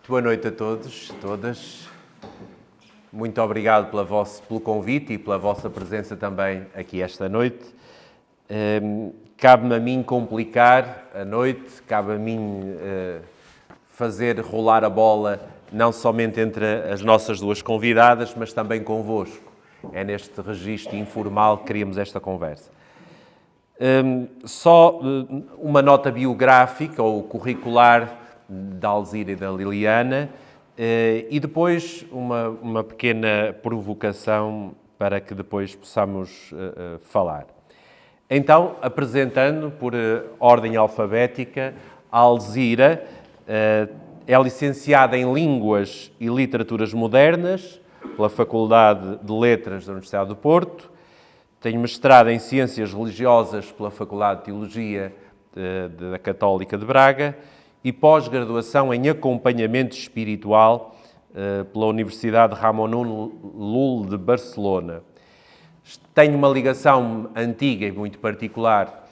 Boa noite a todos, todas. Muito obrigado pelo convite e pela vossa presença também aqui esta noite. Cabe-me a mim complicar a noite, cabe a mim fazer rolar a bola não somente entre as nossas duas convidadas, mas também convosco. É neste registro informal que queríamos esta conversa. Só uma nota biográfica ou curricular da Alzira e da Liliana e depois uma pequena provocação para que depois possamos falar. Então, apresentando por ordem alfabética, a Alzira é licenciada em Línguas e Literaturas Modernas pela Faculdade de Letras da Universidade do Porto, tem mestrado em Ciências Religiosas pela Faculdade de Teologia da Católica de Braga e pós-graduação em Acompanhamento Espiritual pela Universidade Ramon Llull de Barcelona. Tem uma ligação antiga e muito particular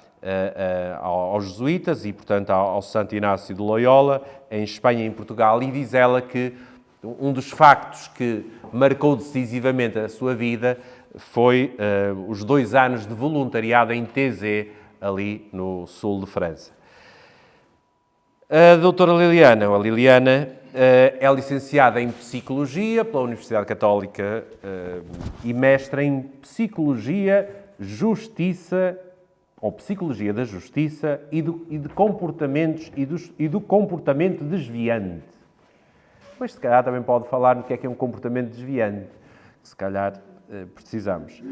aos jesuítas e, portanto, ao Santo Inácio de Loyola, em Espanha e em Portugal, e diz ela que um dos factos que marcou decisivamente a sua vida foi os 2 anos de voluntariado em Thésée, ali no sul de França. A doutora Liliana, é licenciada em Psicologia pela Universidade Católica e mestra em Psicologia, Justiça, ou Psicologia da Justiça e de Comportamentos e do Comportamento Desviante. Depois, se calhar, também pode falar no que é um comportamento desviante, que se calhar precisamos.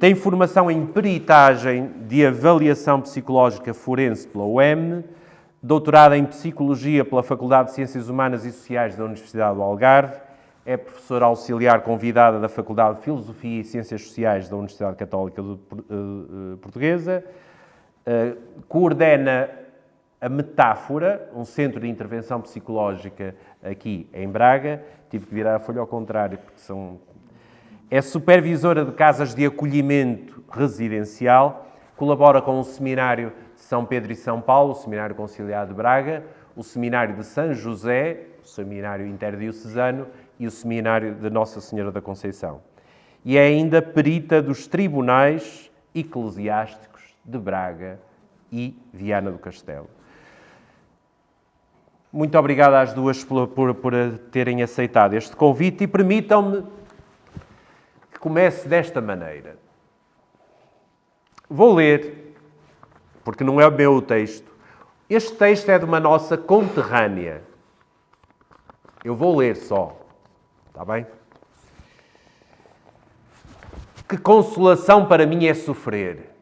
Tem formação em Peritagem de Avaliação Psicológica Forense pela UEM, doutorada em Psicologia pela Faculdade de Ciências Humanas e Sociais da Universidade do Algarve, é professora auxiliar convidada da Faculdade de Filosofia e Ciências Sociais da Universidade Católica Portuguesa, coordena a Metáfora, um centro de intervenção psicológica aqui em Braga. Tive que virar a folha ao contrário, porque é supervisora de casas de acolhimento residencial, colabora com o Seminário de São Pedro e São Paulo, o Seminário Conciliar de Braga, o Seminário de São José, o Seminário Interdiocesano e o Seminário de Nossa Senhora da Conceição. E é ainda perita dos Tribunais Eclesiásticos de Braga e Viana do Castelo. Muito obrigado às duas por terem aceitado este convite e permitam-me que comece desta maneira. Vou ler, porque não é o meu texto. Este texto é de uma nossa conterrânea. Eu vou ler só. Está bem? Que consolação para mim é sofrer.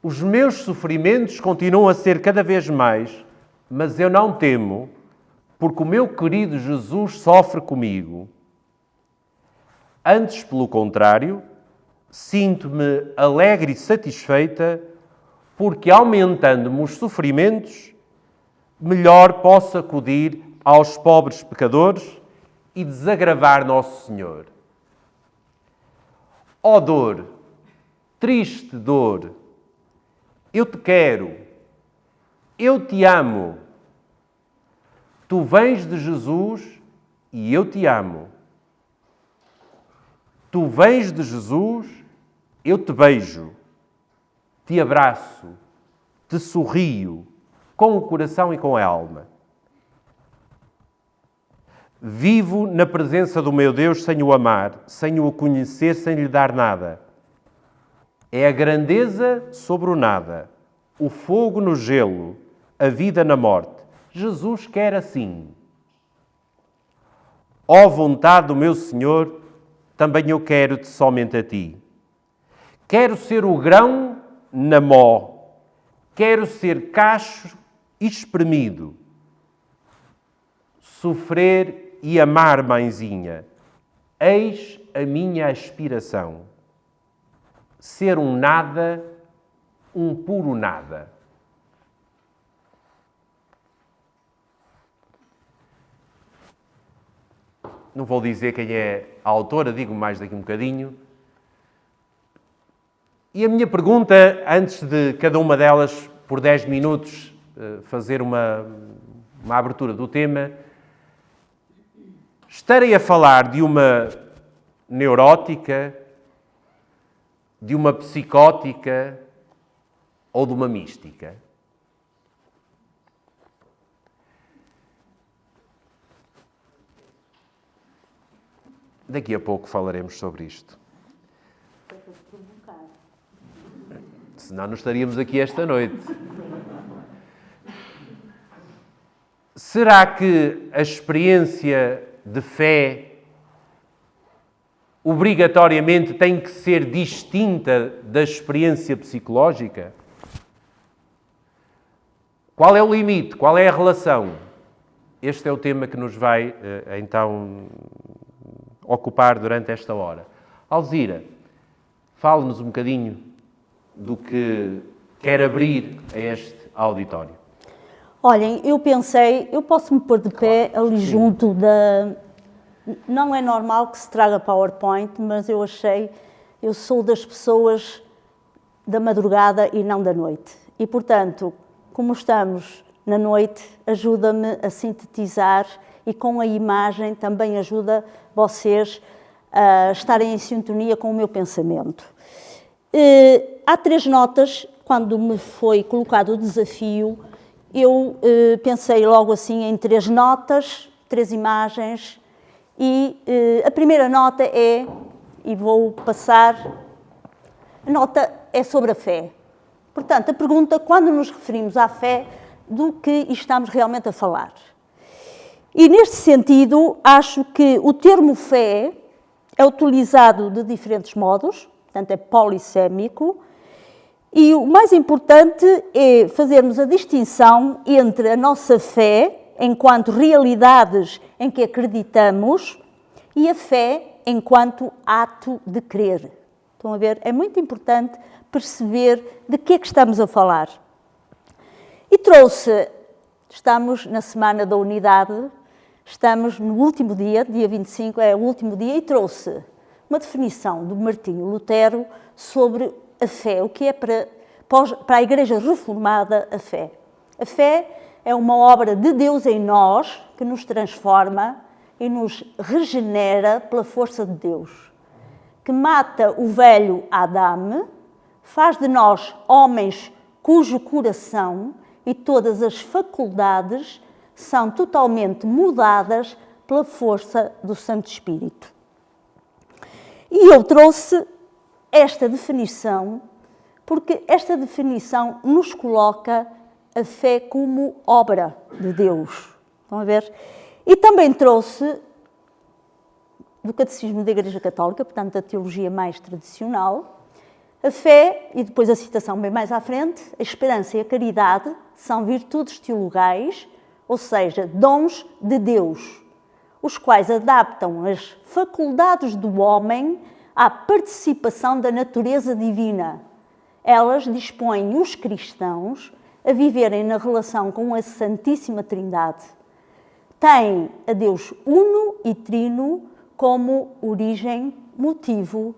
Os meus sofrimentos continuam a ser cada vez mais, mas eu não temo, porque o meu querido Jesus sofre comigo. Antes, pelo contrário, sinto-me alegre e satisfeita, porque aumentando-me os sofrimentos, melhor posso acudir aos pobres pecadores e desagravar Nosso Senhor. Ó dor, triste dor, eu te quero, eu te amo. Tu vens de Jesus e eu te amo. Tu vens de Jesus, eu te beijo, te abraço, te sorrio, com o coração e com a alma. Vivo na presença do meu Deus sem o amar, sem o conhecer, sem lhe dar nada. É a grandeza sobre o nada, o fogo no gelo, a vida na morte. Jesus quer assim. Ó vontade do meu Senhor, também eu quero-te somente a ti. Quero ser o grão na mó, quero ser cacho espremido. Sofrer e amar, mãezinha, eis a minha aspiração. Ser um nada, um puro nada. Não vou dizer quem é a autora, digo mais daqui um bocadinho. E a minha pergunta, antes de cada uma delas, por 10 minutos, fazer uma abertura do tema, estarei a falar de uma neurótica, de uma psicótica ou de uma mística? Daqui a pouco falaremos sobre isto. Senão não estaríamos aqui esta noite. Será que a experiência de fé obrigatoriamente tem que ser distinta da experiência psicológica? Qual é o limite? Qual é a relação? Este é o tema que nos vai, então, ocupar durante esta hora. Alzira, fale-nos um bocadinho do que quer abrir a este auditório. Olhem, eu pensei, eu posso me pôr de pé ali junto da... Não é normal que se traga PowerPoint, mas eu sou das pessoas da madrugada e não da noite. E, portanto, como estamos na noite, ajuda-me a sintetizar e com a imagem também ajuda vocês a estarem em sintonia com o meu pensamento. Há 3 notas, quando me foi colocado o desafio, eu pensei logo assim em 3 notas, 3 imagens, e a primeira nota é, e vou passar, a nota é sobre a fé. Portanto, a pergunta, quando nos referimos à fé, do que estamos realmente a falar? E neste sentido, acho que o termo fé é utilizado de diferentes modos, portanto é polissémico, e o mais importante é fazermos a distinção entre a nossa fé, enquanto realidades em que acreditamos, e a fé enquanto ato de crer. Estão a ver? É muito importante perceber de que é que estamos a falar. E estamos na Semana da Unidade, estamos no último dia 25, é o último dia, e trouxe uma definição do Martinho Lutero sobre a fé, o que é para a Igreja Reformada a fé. A fé é uma obra de Deus em nós, que nos transforma e nos regenera pela força de Deus, que mata o velho Adão, faz de nós homens cujo coração e todas as faculdades são totalmente mudadas pela força do Santo Espírito. E eu trouxe esta definição, porque esta definição nos coloca a fé como obra de Deus. Estão a ver? E também trouxe do Catecismo da Igreja Católica, portanto, da teologia mais tradicional, a fé, e depois a citação bem mais à frente, a esperança e a caridade são virtudes teologais, ou seja, dons de Deus, os quais adaptam as faculdades do homem à participação da natureza divina. Elas dispõem os cristãos a viverem na relação com a Santíssima Trindade. Têm a Deus uno e trino como origem, motivo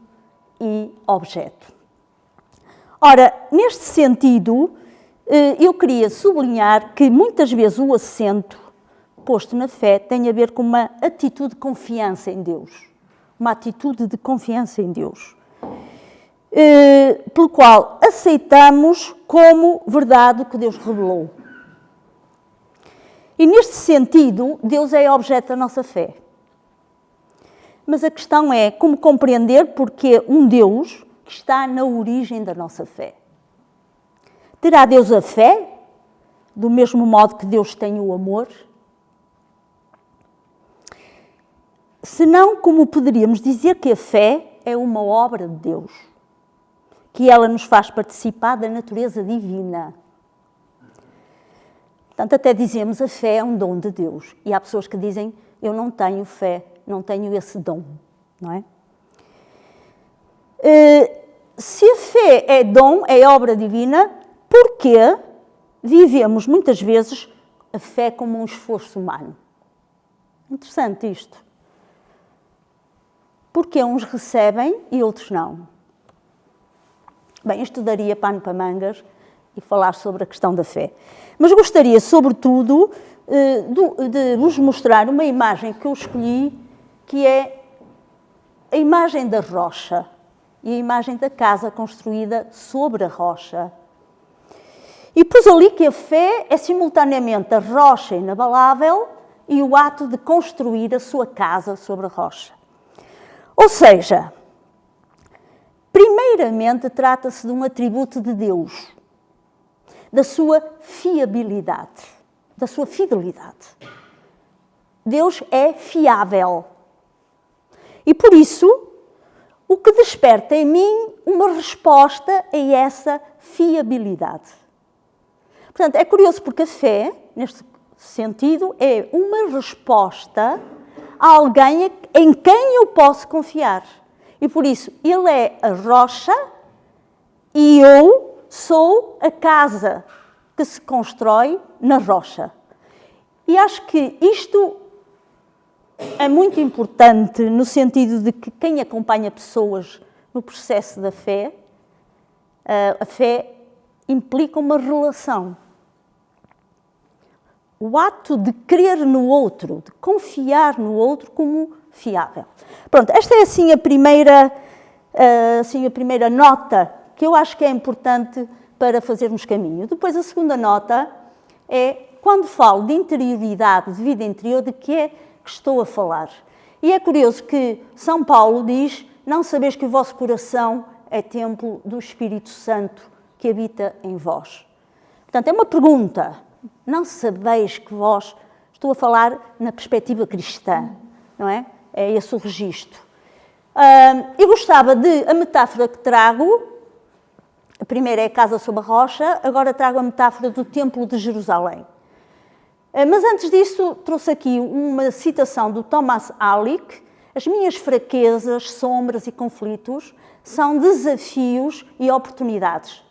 e objeto. Ora, neste sentido, eu queria sublinhar que muitas vezes o acento posto na fé tem a ver com uma atitude de confiança em Deus. Uma atitude de confiança em Deus. Pelo qual aceitamos como verdade o que Deus revelou. E neste sentido, Deus é objeto da nossa fé. Mas a questão é como compreender porque um Deus que está na origem da nossa fé. Terá Deus a fé, do mesmo modo que Deus tem o amor? Senão, como poderíamos dizer que a fé é uma obra de Deus, que ela nos faz participar da natureza divina. Portanto, até dizemos a fé é um dom de Deus. E há pessoas que dizem, eu não tenho fé, não tenho esse dom, não é? Se a fé é dom, é obra divina, porquê vivemos muitas vezes a fé como um esforço humano? Interessante isto. Porque uns recebem e outros não. Bem, isto daria pano para mangas, e falar sobre a questão da fé. Mas gostaria, sobretudo, de vos mostrar uma imagem que eu escolhi, que é a imagem da rocha e a imagem da casa construída sobre a rocha. E pus ali que a fé é simultaneamente a rocha inabalável e o ato de construir a sua casa sobre a rocha. Ou seja, primeiramente trata-se de um atributo de Deus, da sua fiabilidade, da sua fidelidade. Deus é fiável. E por isso, o que desperta em mim uma resposta a essa fiabilidade. Portanto, é curioso porque a fé, neste sentido, é uma resposta a alguém em quem eu posso confiar. E por isso, ele é a rocha e eu sou a casa que se constrói na rocha. E acho que isto é muito importante no sentido de que quem acompanha pessoas no processo da fé, a fé implica uma relação. O ato de crer no outro, de confiar no outro como fiável. Pronto, esta é assim a primeira nota que eu acho que é importante para fazermos caminho. Depois a segunda nota é, quando falo de interioridade, de vida interior, de que é que estou a falar. E é curioso que São Paulo diz, não sabeis que o vosso coração é templo do Espírito Santo que habita em vós. Portanto, é uma pergunta. Não sabeis que vós... Estou a falar na perspectiva cristã, não é? É esse o registro. Eu gostava de... A metáfora que trago, a primeira é a casa sob a rocha, agora trago a metáfora do Templo de Jerusalém. Mas antes disso, trouxe aqui uma citação do Thomas Alick. As minhas fraquezas, sombras e conflitos são desafios e oportunidades.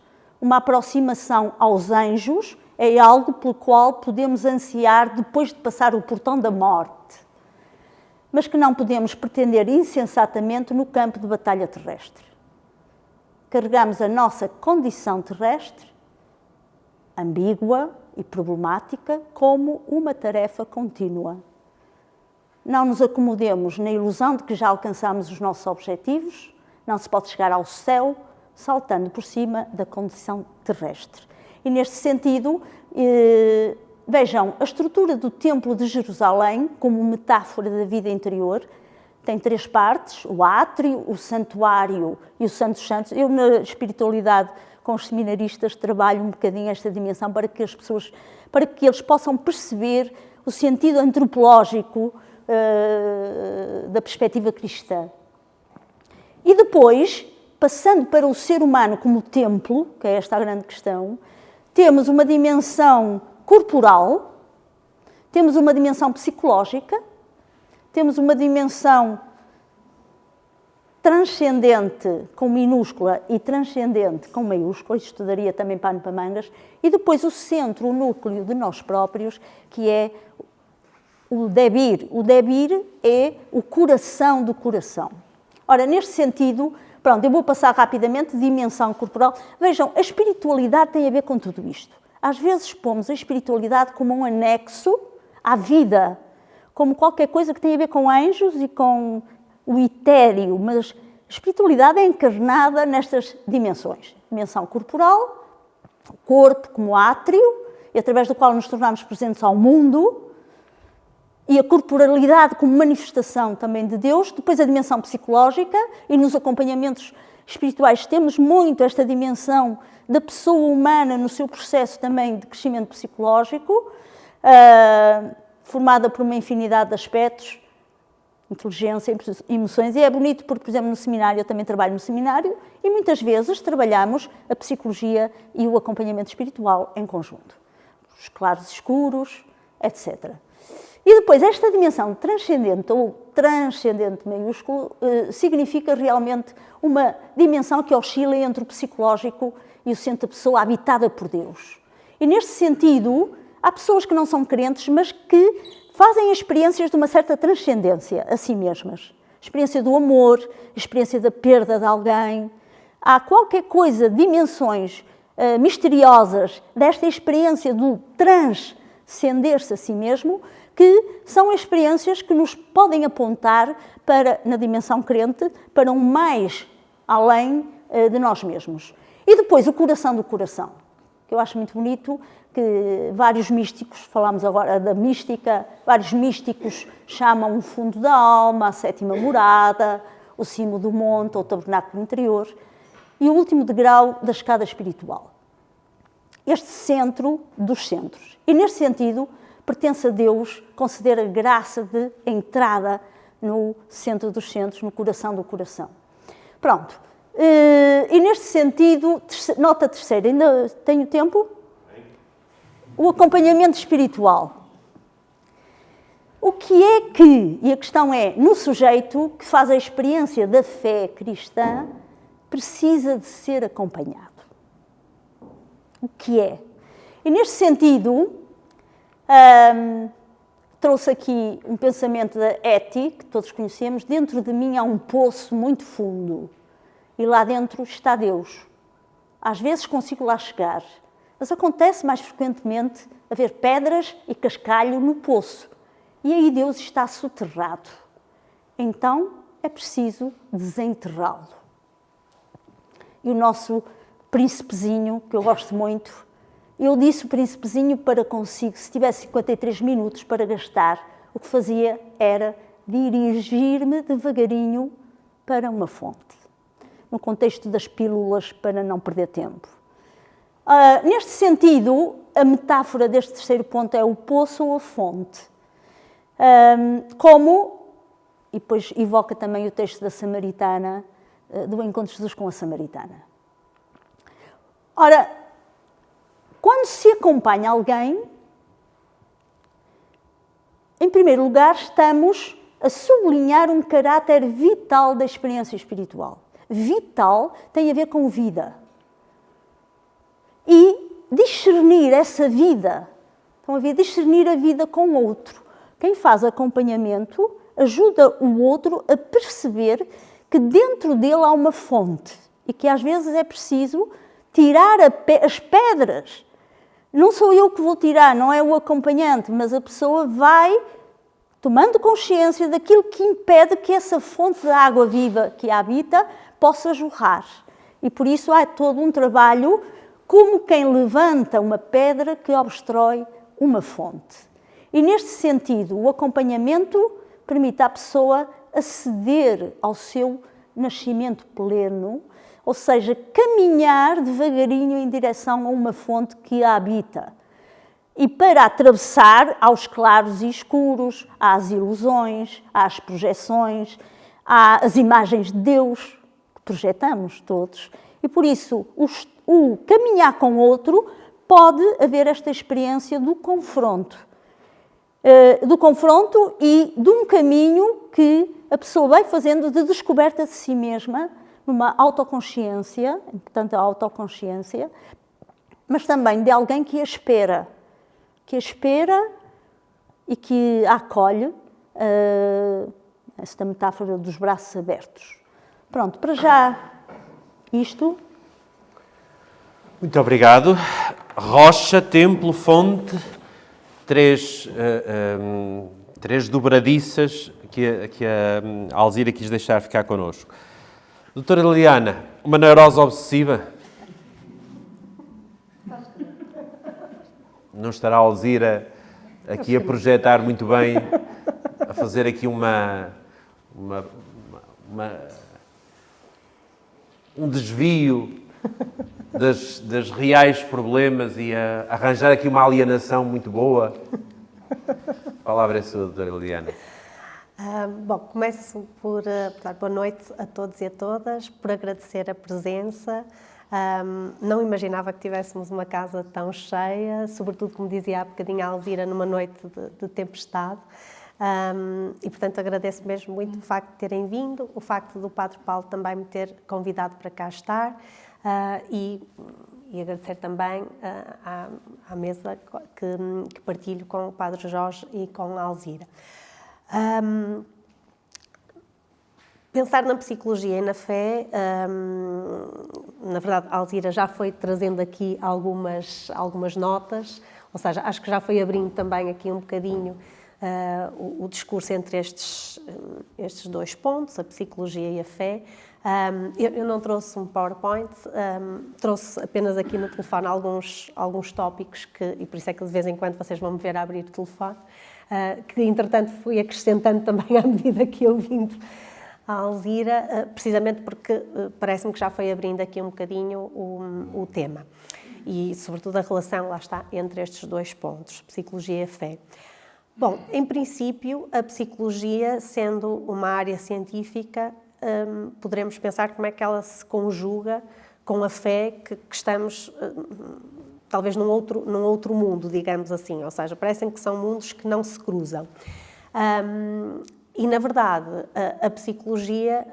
Uma aproximação aos anjos é algo pelo qual podemos ansiar depois de passar o portão da morte, mas que não podemos pretender insensatamente no campo de batalha terrestre. Carregamos a nossa condição terrestre, ambígua e problemática, como uma tarefa contínua. Não nos acomodemos na ilusão de que já alcançamos os nossos objetivos, não se pode chegar ao céu saltando por cima da condição terrestre. E neste sentido, vejam, a estrutura do Templo de Jerusalém, como metáfora da vida interior, tem 3 partes, o átrio, o santuário e o Santo dos Santos. Eu, na espiritualidade, com os seminaristas, trabalho um bocadinho esta dimensão para que as pessoas, para que eles possam perceber o sentido antropológico da perspectiva cristã. E depois, passando para o ser humano como templo, que é esta a grande questão, temos uma dimensão corporal, temos uma dimensão psicológica, temos uma dimensão transcendente com minúscula e transcendente com maiúscula, isto daria também pano para mangas, e depois o centro, o núcleo de nós próprios, que é o debir. O debir é o coração do coração. Ora, neste sentido, pronto, eu vou passar rapidamente, dimensão corporal. Vejam, a espiritualidade tem a ver com tudo isto. Às vezes pomos a espiritualidade como um anexo à vida, como qualquer coisa que tem a ver com anjos e com o etéreo, mas a espiritualidade é encarnada nestas dimensões. Dimensão corporal, o corpo como átrio, e através do qual nos tornamos presentes ao mundo, e a corporalidade como manifestação também de Deus, depois a dimensão psicológica, e nos acompanhamentos espirituais temos muito esta dimensão da pessoa humana no seu processo também de crescimento psicológico, formada por uma infinidade de aspectos, inteligência, emoções, e é bonito porque, por exemplo, no seminário, eu também trabalho no seminário, e muitas vezes trabalhamos a psicologia e o acompanhamento espiritual em conjunto. Os claros e escuros, etc. E depois, esta dimensão transcendente, ou transcendente maiúsculo, significa realmente uma dimensão que oscila entre o psicológico e o centro da pessoa habitada por Deus. E neste sentido, há pessoas que não são crentes, mas que fazem experiências de uma certa transcendência a si mesmas. Experiência do amor, experiência da perda de alguém. Há qualquer coisa, dimensões misteriosas desta experiência do transcender-se a si mesmo, que são experiências que nos podem apontar para, na dimensão crente, para um mais além de nós mesmos. E depois o coração do coração, que eu acho muito bonito, que vários místicos, falámos agora da mística, vários místicos chamam o fundo da alma, a sétima morada, o cimo do monte, ou o tabernáculo interior, e o último degrau da escada espiritual. Este centro dos centros. E neste sentido, pertence a Deus conceder a graça de entrada no centro dos centros, no coração do coração. Pronto. E neste sentido, nota terceira, ainda tenho tempo? O acompanhamento espiritual. O que é que, e a questão é, no sujeito que faz a experiência da fé cristã, precisa de ser acompanhado? O que é? E neste sentido, trouxe aqui um pensamento da Etty, que todos conhecemos. Dentro de mim há um poço muito fundo e lá dentro está Deus. Às vezes consigo lá chegar, mas acontece mais frequentemente haver pedras e cascalho no poço e aí Deus está soterrado. Então é preciso desenterrá-lo. E o nosso príncipezinho, que eu gosto muito, eu disse o príncipezinho para consigo, se tivesse 53 minutos para gastar, o que fazia era dirigir-me devagarinho para uma fonte, no contexto das pílulas, para não perder tempo. Neste sentido, a metáfora deste terceiro ponto é o poço ou a fonte. E depois evoca também o texto da Samaritana, do encontro de Jesus com a Samaritana. Ora, quando se acompanha alguém, em primeiro lugar, estamos a sublinhar um caráter vital da experiência espiritual. Vital tem a ver com vida. E discernir essa vida, estão a ver, discernir a vida com o outro. Quem faz acompanhamento ajuda o outro a perceber que dentro dele há uma fonte e que às vezes é preciso tirar as pedras. Não sou eu que vou tirar, não é o acompanhante, mas a pessoa vai tomando consciência daquilo que impede que essa fonte de água viva que a habita possa jorrar. E por isso há todo um trabalho como quem levanta uma pedra que obstrói uma fonte. E neste sentido, o acompanhamento permite à pessoa aceder ao seu nascimento pleno, ou seja, caminhar devagarinho em direção a uma fonte que a habita. E para atravessar, aos claros e escuros, às ilusões, às projeções, às imagens de Deus, que projetamos todos. E por isso, o caminhar com o outro pode haver esta experiência do confronto. E de um caminho que a pessoa vai fazendo de descoberta de si mesma, numa autoconsciência, portanto a autoconsciência, mas também de alguém que a espera e que a acolhe, esta metáfora dos braços abertos. Pronto, para já isto. Muito obrigado. Rocha, templo, fonte, três dobradiças que a Alzira quis deixar ficar connosco. Doutora Liliana, uma neurose obsessiva? Não estará a Alzira aqui a projetar muito bem, a fazer aqui um desvio das reais problemas e a arranjar aqui uma alienação muito boa? A palavra é sua, doutora Liliana. Bom, começo por dar boa noite a todos e a todas, por agradecer a presença. Não imaginava que tivéssemos uma casa tão cheia, sobretudo, como dizia há bocadinho a Alzira, numa noite de tempestade. E, portanto, agradeço mesmo muito o facto de terem vindo, o facto do Padre Paulo também me ter convidado para cá estar e agradecer também à mesa que partilho com o Padre Jorge e com a Alzira. Pensar na psicologia e na fé, na verdade, a Alzira já foi trazendo aqui algumas notas, ou seja, acho que já foi abrindo também aqui um bocadinho o discurso entre estes dois pontos, a psicologia e a fé. Eu não trouxe um PowerPoint, trouxe apenas aqui no telefone alguns tópicos, e por isso é que de vez em quando vocês vão me ver a abrir o telefone, que entretanto fui acrescentando também à medida que eu vim a Alzira, precisamente porque parece-me que já foi abrindo aqui um bocadinho o tema. E, sobretudo, a relação, lá está, entre estes dois pontos, psicologia e fé. Bom, em princípio, a psicologia, sendo uma área científica, poderemos pensar como é que ela se conjuga com a fé que estamos, talvez, num outro mundo, digamos assim. Ou seja, parecem que são mundos que não se cruzam. E, na verdade, a psicologia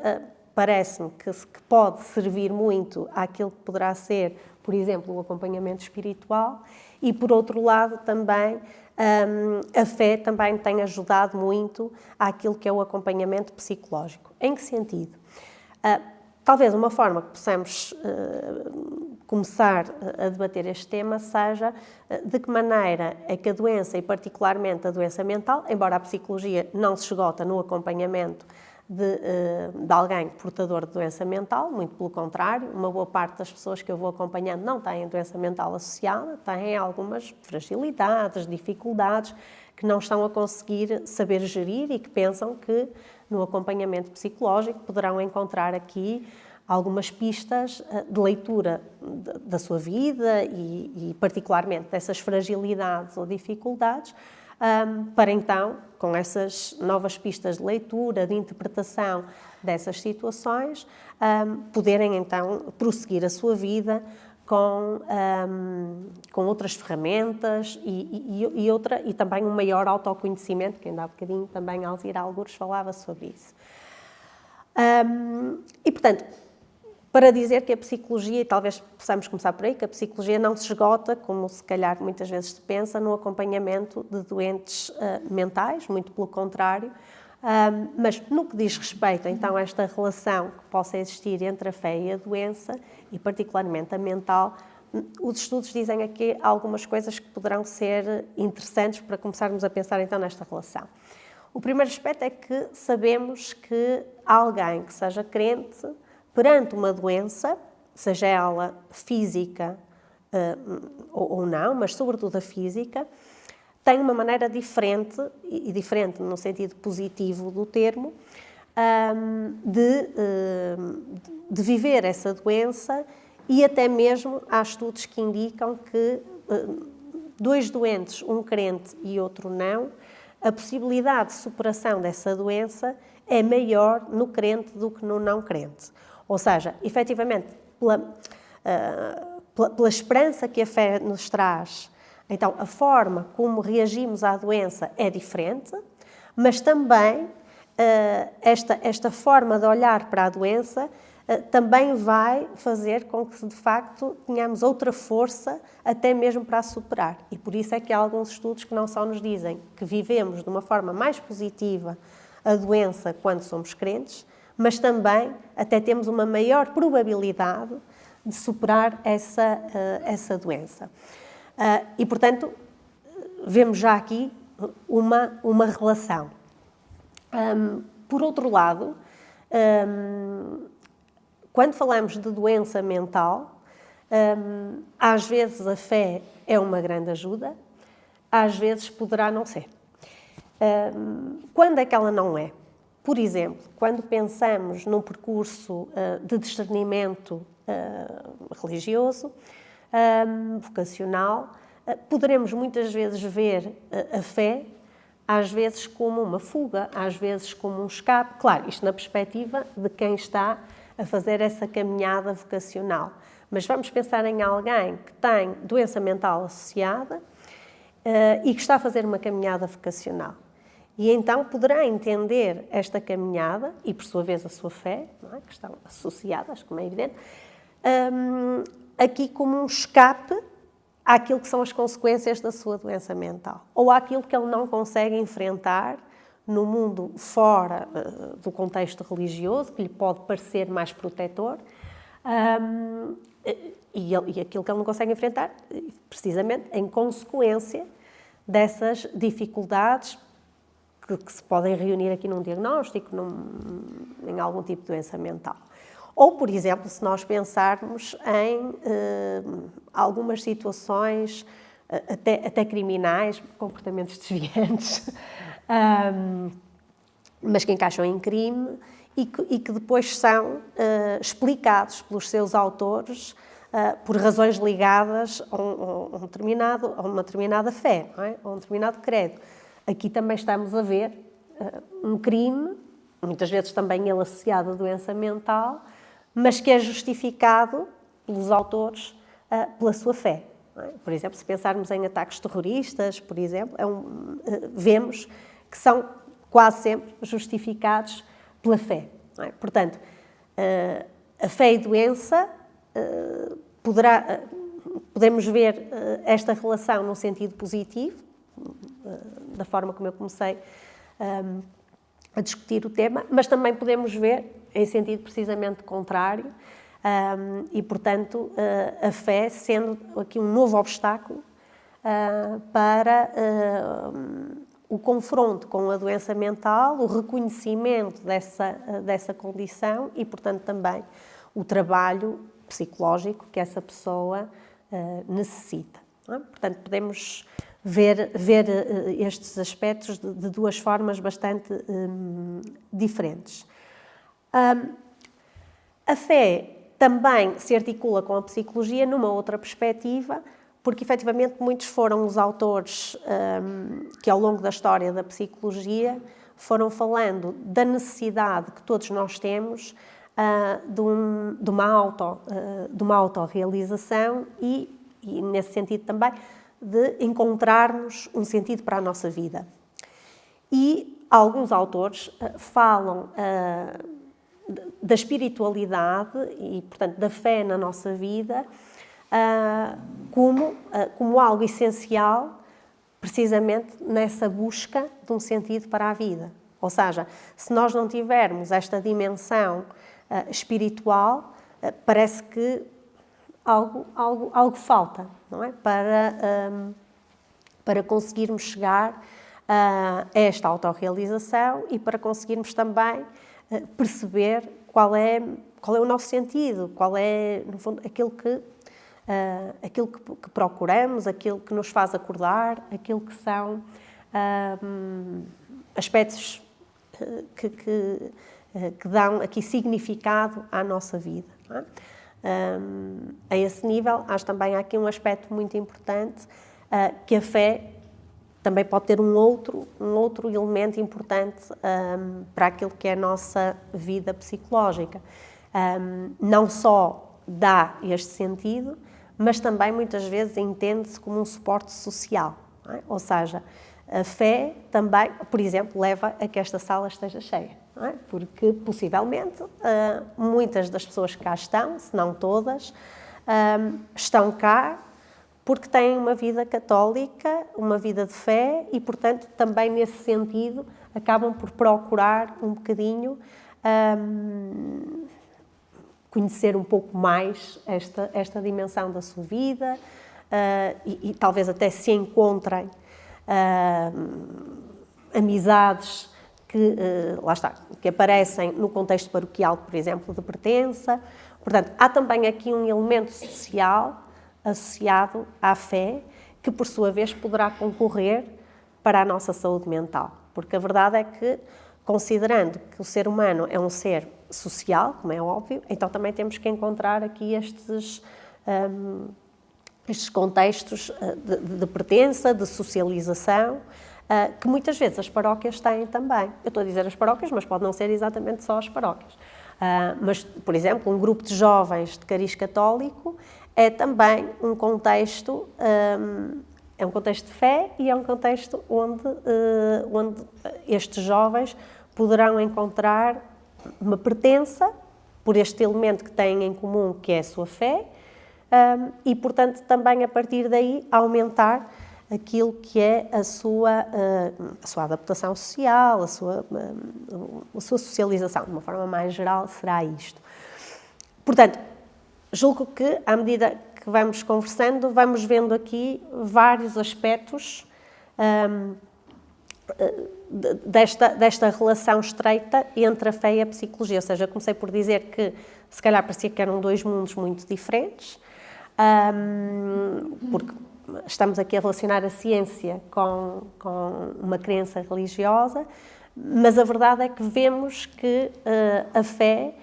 parece-me que pode servir muito àquilo que poderá ser, por exemplo, o acompanhamento espiritual e, por outro lado, também a fé também tem ajudado muito àquilo que é o acompanhamento psicológico. Em que sentido? Talvez uma forma que possamos começar a debater este tema seja de que maneira é que a doença, e particularmente a doença mental, embora a psicologia não se esgota no acompanhamento de alguém portador de doença mental, muito pelo contrário, uma boa parte das pessoas que eu vou acompanhando não têm doença mental associada, têm algumas fragilidades, dificuldades que não estão a conseguir saber gerir e que pensam que no acompanhamento psicológico poderão encontrar aqui algumas pistas de leitura da sua vida e particularmente dessas fragilidades ou dificuldades, para então, com essas novas pistas de leitura, de interpretação dessas situações, poderem então prosseguir a sua vida com outras ferramentas e também um maior autoconhecimento, que ainda há bocadinho também a Alzira Algures falava sobre isso. E, portanto, para dizer que a psicologia, e talvez possamos começar por aí, que a psicologia não se esgota, como se calhar muitas vezes se pensa, no acompanhamento de doentes mentais, muito pelo contrário, mas no que diz respeito então a esta relação que possa existir entre a fé e a doença, e particularmente a mental, os estudos dizem aqui algumas coisas que poderão ser interessantes para começarmos a pensar então nesta relação. O primeiro aspecto é que sabemos que alguém que seja crente, perante uma doença, seja ela física ou não, mas sobretudo a física, tem uma maneira diferente, e diferente no sentido positivo do termo, de viver essa doença, e até mesmo há estudos que indicam que dois doentes, um crente e outro não, a possibilidade de superação dessa doença é maior no crente do que no não crente. Ou seja, efetivamente, pela esperança que a fé nos traz, então a forma como reagimos à doença é diferente, mas também esta forma de olhar para a doença também vai fazer com que, de facto, tenhamos outra força até mesmo para a superar. E por isso é que há alguns estudos que não só nos dizem que vivemos de uma forma mais positiva a doença quando somos crentes, mas também até temos uma maior probabilidade de superar essa doença. E, portanto, vemos já aqui uma relação. Por outro lado, quando falamos de doença mental, às vezes a fé é uma grande ajuda, às vezes poderá não ser. Quando é que ela não é? Por exemplo, quando pensamos num percurso de discernimento religioso, vocacional, poderemos muitas vezes ver a fé, às vezes como uma fuga, às vezes como um escape. Claro, isto na perspectiva de quem está a fazer essa caminhada vocacional. Mas vamos pensar em alguém que tem doença mental associada e que está a fazer uma caminhada vocacional. E então poderá entender esta caminhada, e por sua vez a sua fé, não é? Que estão associadas, como é evidente, aqui como um escape àquilo que são as consequências da sua doença mental, ou àquilo que ele não consegue enfrentar no mundo fora do contexto religioso, que lhe pode parecer mais protetor, e aquilo que ele não consegue enfrentar, precisamente em consequência dessas dificuldades que se podem reunir aqui num diagnóstico, em algum tipo de doença mental. Ou, por exemplo, se nós pensarmos em algumas situações até criminais, comportamentos desviantes, mas que encaixam em crime e que depois são explicados pelos seus autores por razões ligadas a uma determinada fé, não é? A um determinado credo. Aqui também estamos a ver um crime, muitas vezes também ele associado à doença mental, mas que é justificado pelos autores pela sua fé. Não é? Por exemplo, se pensarmos em ataques terroristas, por exemplo, vemos que são quase sempre justificados pela fé. Não é? Portanto, a fé e doença podemos ver esta relação num sentido positivo, da forma como eu comecei a discutir o tema, mas também podemos ver em sentido precisamente contrário e, portanto, a fé sendo aqui um novo obstáculo para o confronto com a doença mental, o reconhecimento dessa condição e, portanto, também o trabalho psicológico que essa pessoa necessita. Não é? Portanto, podemos ver estes aspectos de duas formas bastante diferentes. A fé também se articula com a psicologia numa outra perspectiva, porque efetivamente muitos foram os autores que ao longo da história da psicologia foram falando da necessidade que todos nós temos de uma autorrealização e nesse sentido também de encontrarmos um sentido para a nossa vida. E alguns autores falam da espiritualidade e, portanto, da fé na nossa vida como algo essencial precisamente nessa busca de um sentido para a vida. Ou seja, se nós não tivermos esta dimensão espiritual, parece que algo falta, não é? Para conseguirmos chegar a esta autorrealização e para conseguirmos também perceber qual é o nosso sentido, qual é, no fundo, aquilo que procuramos, aquilo que nos faz acordar, aquilo que são aspectos que dão aqui significado à nossa vida. Não é? A esse nível, acho também há aqui um aspecto muito importante, que a fé também pode ter um outro elemento importante para aquilo que é a nossa vida psicológica. Não só dá este sentido, mas também muitas vezes entende-se como um suporte social. Não é? Ou seja, a fé também, por exemplo, leva a que esta sala esteja cheia. Não é? Porque, possivelmente, muitas das pessoas que cá estão, se não todas, estão cá porque têm uma vida católica, uma vida de fé e, portanto, também nesse sentido, acabam por procurar um bocadinho conhecer um pouco mais esta dimensão da sua vida e talvez até se encontrem amizades que, lá está, que aparecem no contexto paroquial, por exemplo, de pertença. Portanto, há também aqui um elemento social associado à fé, que por sua vez poderá concorrer para a nossa saúde mental. Porque a verdade é que, considerando que o ser humano é um ser social, como é óbvio, então também temos que encontrar aqui estes contextos de pertença, de socialização, que muitas vezes as paróquias têm também. Eu estou a dizer as paróquias, mas pode não ser exatamente só as paróquias. Mas, por exemplo, um grupo de jovens de cariz católico é também um contexto, é um contexto de fé e é um contexto onde estes jovens poderão encontrar uma pertença por este elemento que têm em comum, que é a sua fé, e, portanto, também a partir daí aumentar aquilo que é a sua adaptação social, a sua socialização. De uma forma mais geral, será isto. Portanto, julgo que, à medida que vamos conversando, vamos vendo aqui vários aspectos desta relação estreita entre a fé e a psicologia. Ou seja, comecei por dizer que, se calhar, parecia que eram dois mundos muito diferentes, porque estamos aqui a relacionar a ciência com uma crença religiosa, mas a verdade é que vemos que a fé,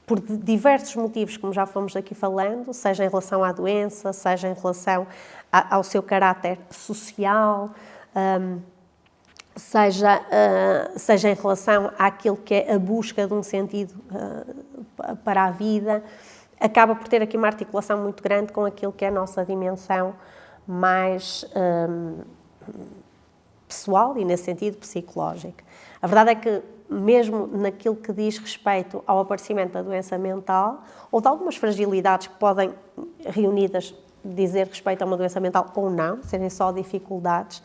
por diversos motivos, como já fomos aqui falando, seja em relação à doença, seja em relação ao seu caráter social, seja em relação àquilo que é a busca de um sentido para a vida, acaba por ter aqui uma articulação muito grande com aquilo que é a nossa dimensão mais pessoal e, nesse sentido, psicológica. A verdade é que, mesmo naquilo que diz respeito ao aparecimento da doença mental, ou de algumas fragilidades que podem, reunidas, dizer respeito a uma doença mental ou não, serem só dificuldades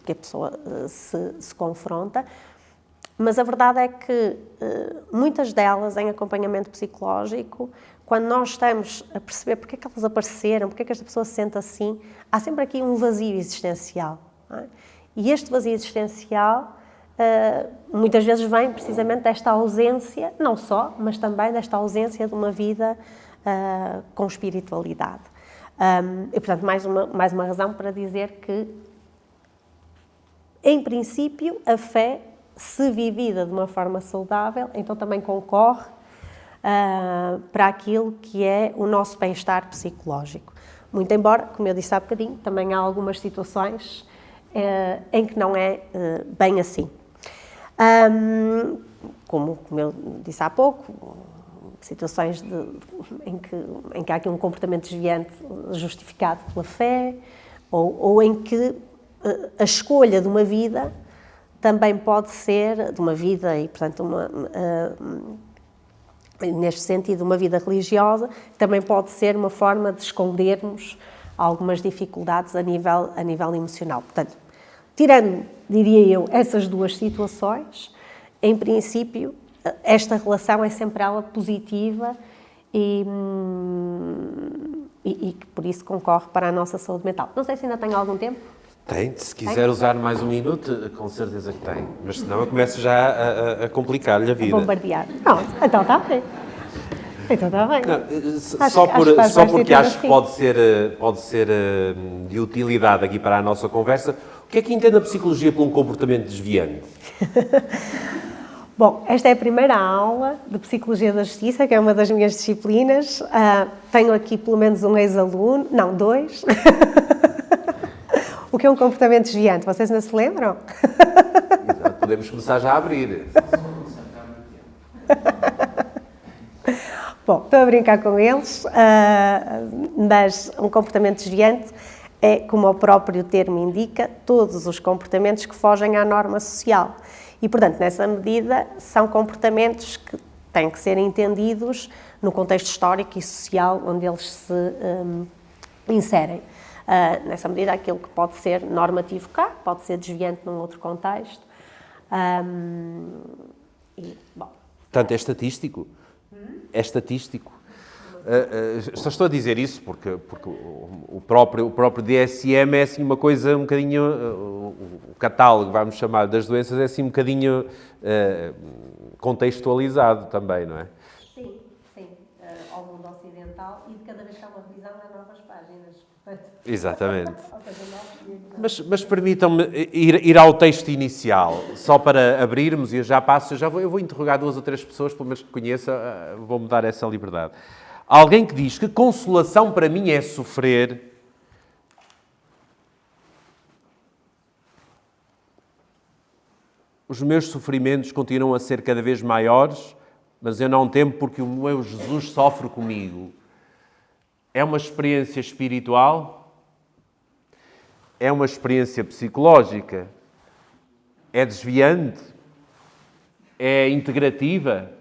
que a pessoa se confronta, mas a verdade é que muitas delas, em acompanhamento psicológico, quando nós estamos a perceber porque é que elas apareceram, porque é que esta pessoa se sente assim, há sempre aqui um vazio existencial. Não é? E este vazio existencial muitas vezes vem precisamente desta ausência, não só, mas também desta ausência de uma vida com espiritualidade. E, portanto, mais uma razão para dizer que, em princípio, a fé, se vivida de uma forma saudável, então também concorre para aquilo que é o nosso bem-estar psicológico. Muito embora, como eu disse há bocadinho, também há algumas situações em que não é bem assim. Como eu disse há pouco, situações em que há aqui um comportamento desviante justificado pela fé, ou em que a escolha de uma vida também pode ser, de uma vida e, portanto, neste sentido, uma vida religiosa, também pode ser uma forma de escondermos algumas dificuldades a nível emocional. Portanto, tirando, diria eu, essas duas situações, em princípio, esta relação é sempre ela positiva e que por isso concorre para a nossa saúde mental. Não sei se ainda tenho algum tempo. Tem, se quiser usar mais um minuto, com certeza que tem. Mas senão eu começo já a complicar-lhe a vida. A bombardear. Pronto, então está bem. Então está bem. Não, só porque acho que pode ser de utilidade aqui para a nossa conversa. O que é que entende a psicologia por um comportamento desviante? Bom, esta é a primeira aula de Psicologia da Justiça, que é uma das minhas disciplinas. Tenho aqui pelo menos um ex-aluno, não, dois. O que é um comportamento desviante? Vocês não se lembram? Exato, podemos começar já a abrir. Bom, estou a brincar com eles, mas um comportamento desviante é, como o próprio termo indica, todos os comportamentos que fogem à norma social. E, portanto, nessa medida, são comportamentos que têm que ser entendidos no contexto histórico e social onde eles se inserem. Nessa medida, aquilo que pode ser normativo cá, pode ser desviante num outro contexto. Portanto, é estatístico? É estatístico. Só estou a dizer isso porque o próprio DSM é assim uma coisa um bocadinho... O catálogo, vamos chamar, das doenças é assim um bocadinho contextualizado também, não é? Sim. Ao mundo ocidental e de cada vez que há uma revisão há novas páginas. Exatamente. Mas permitam-me ir ao texto inicial, só para abrirmos, e eu já passo, eu vou interrogar 2 ou 3 pessoas, pelo menos que conheça, vou-me dar essa liberdade. Alguém que diz que consolação para mim é sofrer, os meus sofrimentos continuam a ser cada vez maiores, mas eu não temo porque o meu Jesus sofre comigo. É uma experiência espiritual? É uma experiência psicológica? É desviante? É integrativa?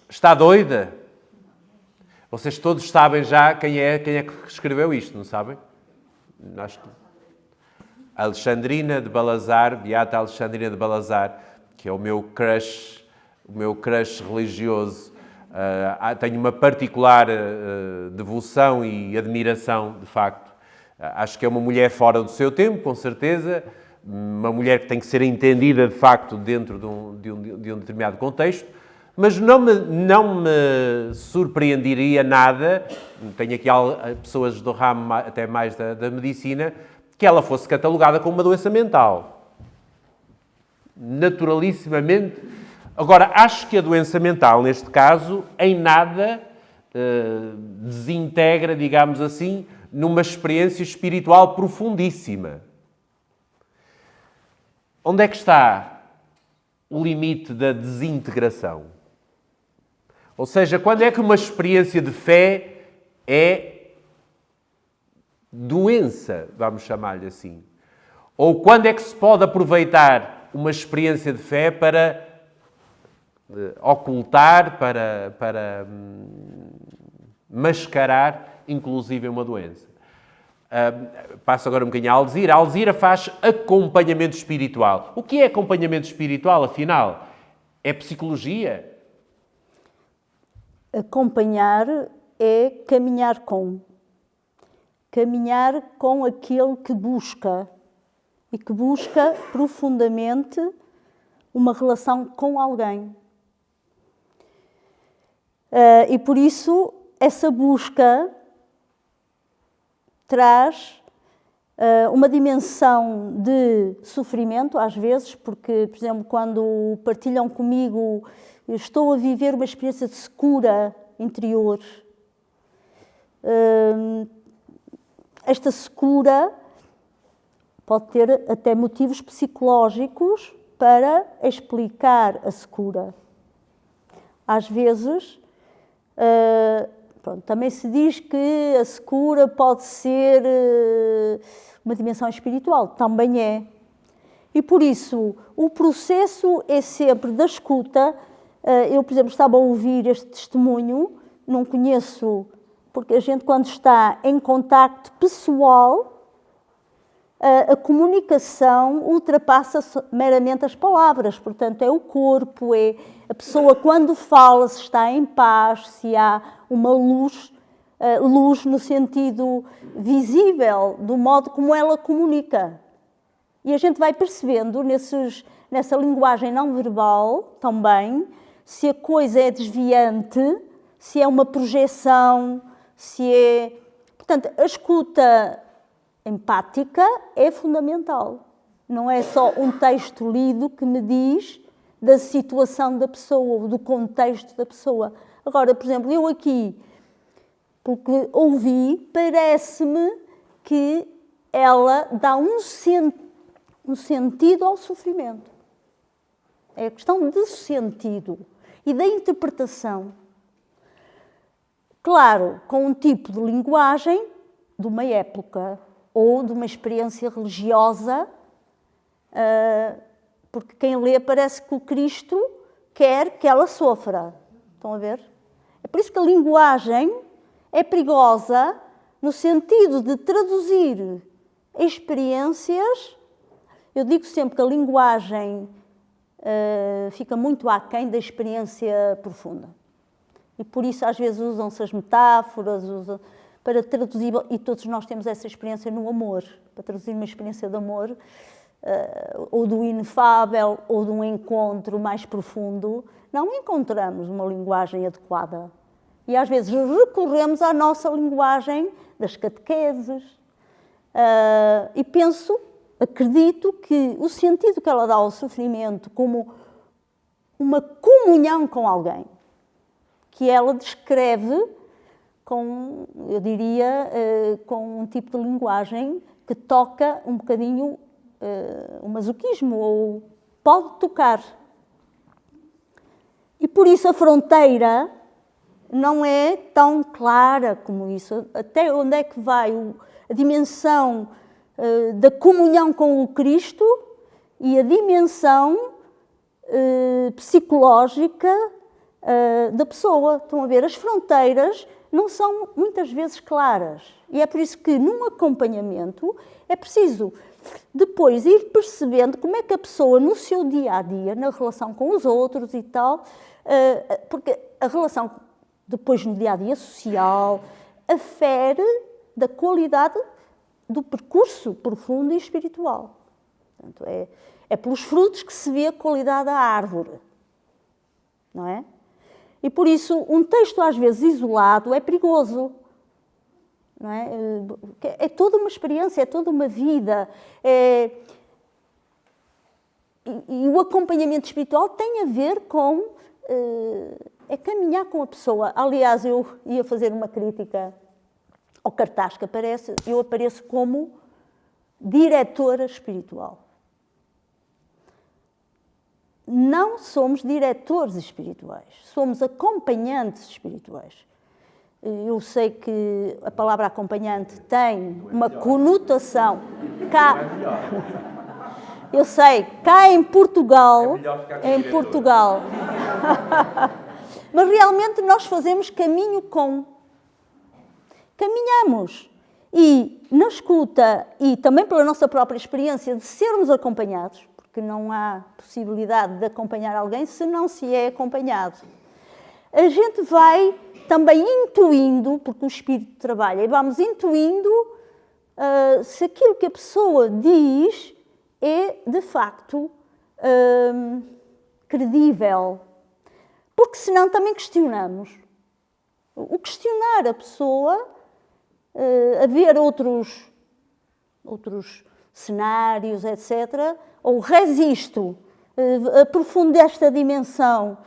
Está doida? Vocês todos sabem já quem é que escreveu isto, não sabem? Acho que... Alexandrina de Balazar, Beata Alexandrina de Balazar, que é o meu crush religioso. Tenho uma particular devoção e admiração, de facto. Acho que é uma mulher fora do seu tempo, com certeza. Uma mulher que tem que ser entendida, de facto, dentro de um determinado contexto. Mas não me surpreenderia nada, tenho aqui pessoas do ramo até mais da medicina, que ela fosse catalogada como uma doença mental. Naturalissimamente. Agora, acho que a doença mental, neste caso, em nada desintegra, digamos assim, numa experiência espiritual profundíssima. Onde é que está o limite da desintegração? Ou seja, quando é que uma experiência de fé é doença, vamos chamar-lhe assim? Ou quando é que se pode aproveitar uma experiência de fé para ocultar, para mascarar, inclusive, uma doença? Passo agora um bocadinho a Alzira. A Alzira faz acompanhamento espiritual. O que é acompanhamento espiritual, afinal? É psicologia? Acompanhar é caminhar com aquele que busca e que busca profundamente uma relação com alguém. E por isso essa busca traz uma dimensão de sofrimento, às vezes, porque, por exemplo, quando partilham comigo, eu estou a viver uma experiência de secura interior. Esta secura pode ter até motivos psicológicos para explicar a secura. Às vezes, também se diz que a secura pode ser uma dimensão espiritual, também é. E por isso, o processo é sempre da escuta. Eu, por exemplo, estava a ouvir este testemunho, não conheço, porque a gente, quando está em contacto pessoal, a comunicação ultrapassa meramente as palavras. Portanto, é o corpo, é a pessoa, quando fala, se está em paz, se há uma luz no sentido visível, do modo como ela comunica. E a gente vai percebendo, nessa linguagem não verbal, também, se a coisa é desviante, se é uma projeção, se é... Portanto, a escuta empática é fundamental. Não é só um texto lido que me diz da situação da pessoa, ou do contexto da pessoa. Agora, por exemplo, eu aqui, porque ouvi, parece-me que ela dá um sentido ao sofrimento. É a questão do sentido e da interpretação. Claro, com um tipo de linguagem de uma época ou de uma experiência religiosa, porque quem lê parece que o Cristo quer que ela sofra. Estão a ver? É por isso que a linguagem é perigosa no sentido de traduzir experiências. Eu digo sempre que a linguagem fica muito aquém da experiência profunda. E por isso às vezes usam-se as metáforas para traduzir, e todos nós temos essa experiência no amor, para traduzir uma experiência de amor, ou do inefável, ou de um encontro mais profundo, não encontramos uma linguagem adequada. E às vezes recorremos à nossa linguagem das catequeses. E acredito que o sentido que ela dá ao sofrimento como uma comunhão com alguém, que ela descreve com, eu diria, com um tipo de linguagem que toca um bocadinho o masoquismo, ou pode tocar. E por isso a fronteira não é tão clara como isso. Até onde é que vai a dimensão da comunhão com o Cristo e a dimensão psicológica da pessoa. Estão a ver? As fronteiras não são muitas vezes claras. E é por isso que num acompanhamento é preciso depois ir percebendo como é que a pessoa no seu dia-a-dia, na relação com os outros e tal, porque a relação depois no dia-a-dia social afere da qualidade do percurso profundo e espiritual. Portanto, é pelos frutos que se vê a qualidade da árvore, não é? E por isso um texto às vezes isolado é perigoso, não é? É toda uma experiência, é toda uma vida. E o acompanhamento espiritual tem a ver com caminhar com a pessoa. Aliás, eu ia fazer uma crítica ao cartaz que aparece, eu apareço como diretora espiritual. Não somos diretores espirituais, somos acompanhantes espirituais. Eu sei que a palavra acompanhante tem uma conotação. Eu sei, cá em Portugal, mas realmente nós fazemos caminho com. Caminhamos. E na escuta, e também pela nossa própria experiência de sermos acompanhados, porque não há possibilidade de acompanhar alguém se não se é acompanhado. A gente vai também intuindo, porque o Espírito trabalha, e vamos intuindo se aquilo que a pessoa diz é, de facto, credível. Porque senão também questionamos. O questionar a pessoa, a ver outros cenários, etc., ou resisto, aprofundo esta dimensão,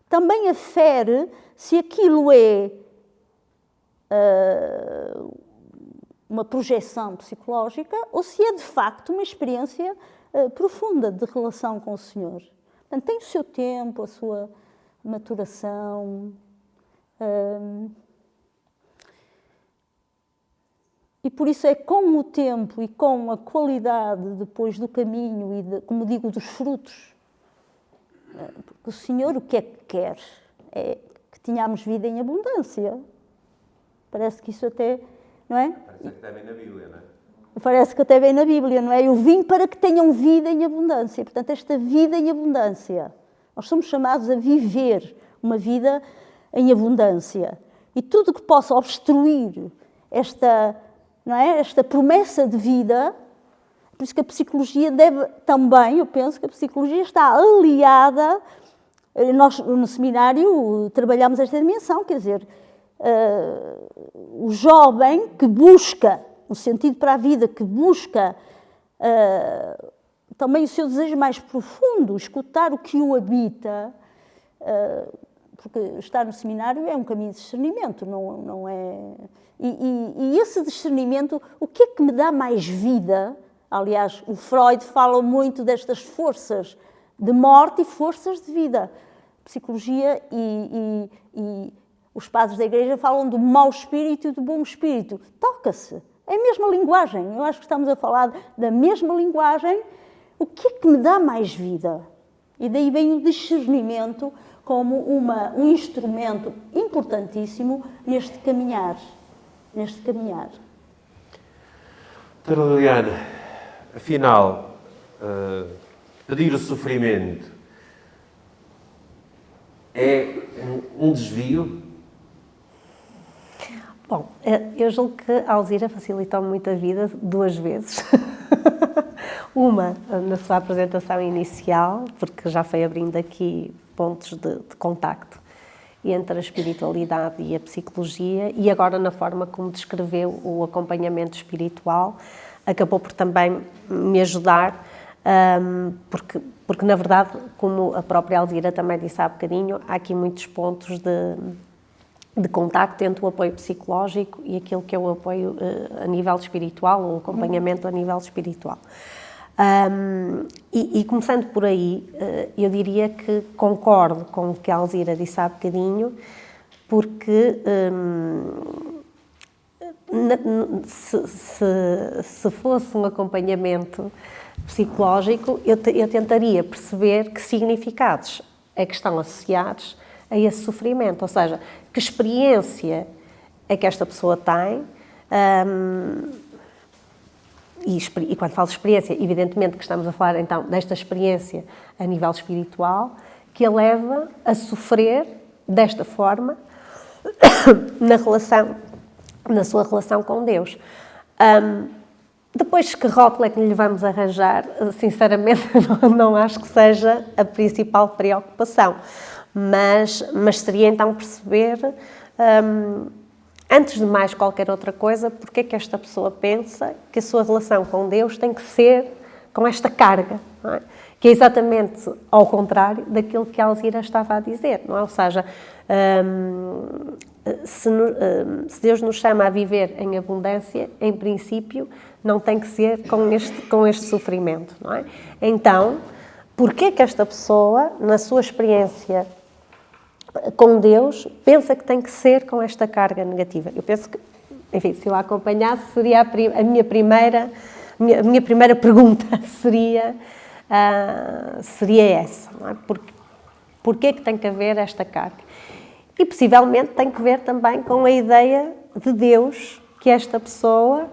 também afere se aquilo é uma projeção psicológica ou se é, de facto, uma experiência profunda de relação com o Senhor. Portanto, tem o seu tempo, a sua maturação. E por isso é com o tempo e com a qualidade depois do caminho e, como digo, dos frutos. Porque o Senhor o que é que quer? É que tenhamos vida em abundância. Parece que isso até, não é? Parece que até vem na Bíblia, não é? Parece que até vem na Bíblia, não é? Eu vim para que tenham vida em abundância. Portanto, esta vida em abundância, nós somos chamados a viver uma vida em abundância. E tudo que possa obstruir esta promessa de vida, por isso que a psicologia deve também, eu penso que a psicologia está aliada, nós no seminário trabalhamos esta dimensão, quer dizer, o jovem que busca um sentido para a vida, que busca também o seu desejo mais profundo, escutar o que o habita, porque estar no seminário é um caminho de discernimento, não é... E esse discernimento, o que é que me dá mais vida? Aliás, o Freud fala muito destas forças de morte e forças de vida. Psicologia e os padres da Igreja falam do mau espírito e do bom espírito. Toca-se. É a mesma linguagem. Eu acho que estamos a falar da mesma linguagem. O que é que me dá mais vida? E daí vem o discernimento como um instrumento importantíssimo neste caminhar. Doutora Liliana, afinal, pedir o sofrimento é um desvio? Bom, eu julgo que a Alzira facilitou-me muito a vida 2 vezes. Uma, na sua apresentação inicial, porque já foi abrindo aqui pontos de contacto entre a espiritualidade e a psicologia, e agora na forma como descreveu o acompanhamento espiritual, acabou por também me ajudar, porque na verdade, como a própria Alzira também disse há bocadinho, há aqui muitos pontos de contacto entre o apoio psicológico e aquilo que é o apoio a nível espiritual, o acompanhamento a nível espiritual. E começando por aí, eu diria que concordo com o que a Alzira disse há bocadinho, porque se fosse um acompanhamento psicológico, eu tentaria perceber que significados é que estão associados a esse sofrimento, ou seja, que experiência é que esta pessoa tem. E quando falo de experiência, evidentemente que estamos a falar então desta experiência a nível espiritual, que a leva a sofrer desta forma na sua relação com Deus. Depois, que rótulo é que lhe vamos arranjar? Sinceramente, não acho que seja a principal preocupação, mas seria então perceber, antes de mais qualquer outra coisa, porque é que esta pessoa pensa que a sua relação com Deus tem que ser com esta carga, não é? Que é exatamente ao contrário daquilo que a Alzira estava a dizer, não é? Ou seja, se Deus nos chama a viver em abundância, em princípio, não tem que ser com este sofrimento, não é? Então, porquê que esta pessoa, na sua experiência com Deus, pensa que tem que ser com esta carga negativa? Eu penso que, enfim, se eu a acompanhasse, seria a minha primeira pergunta seria essa, não é? Porquê que tem que haver esta carga? E possivelmente tem que ver também com a ideia de Deus que esta pessoa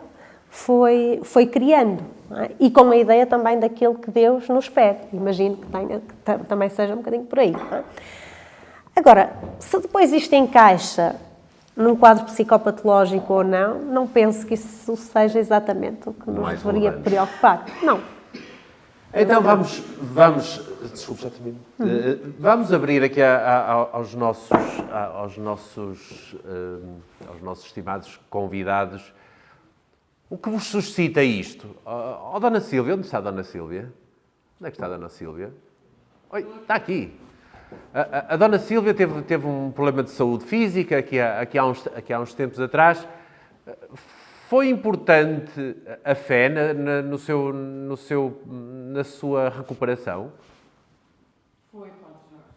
foi criando, não é? E com a ideia também daquilo que Deus nos pede. Imagino que também seja um bocadinho por aí, não é? Agora, se depois isto encaixa num quadro psicopatológico ou não penso que isso seja exatamente o que nos deveria preocupar. Não. Então desculpe, já termino. Vamos abrir aqui aos nossos estimados convidados. O que vos suscita isto? Dona Sílvia, onde está a Dona Sílvia? Onde é que está a Dona Sílvia? Oi, está aqui. A Dona Sílvia teve um problema de saúde física aqui há uns tempos atrás. Foi importante a fé na sua recuperação? Foi, Padre Jorge.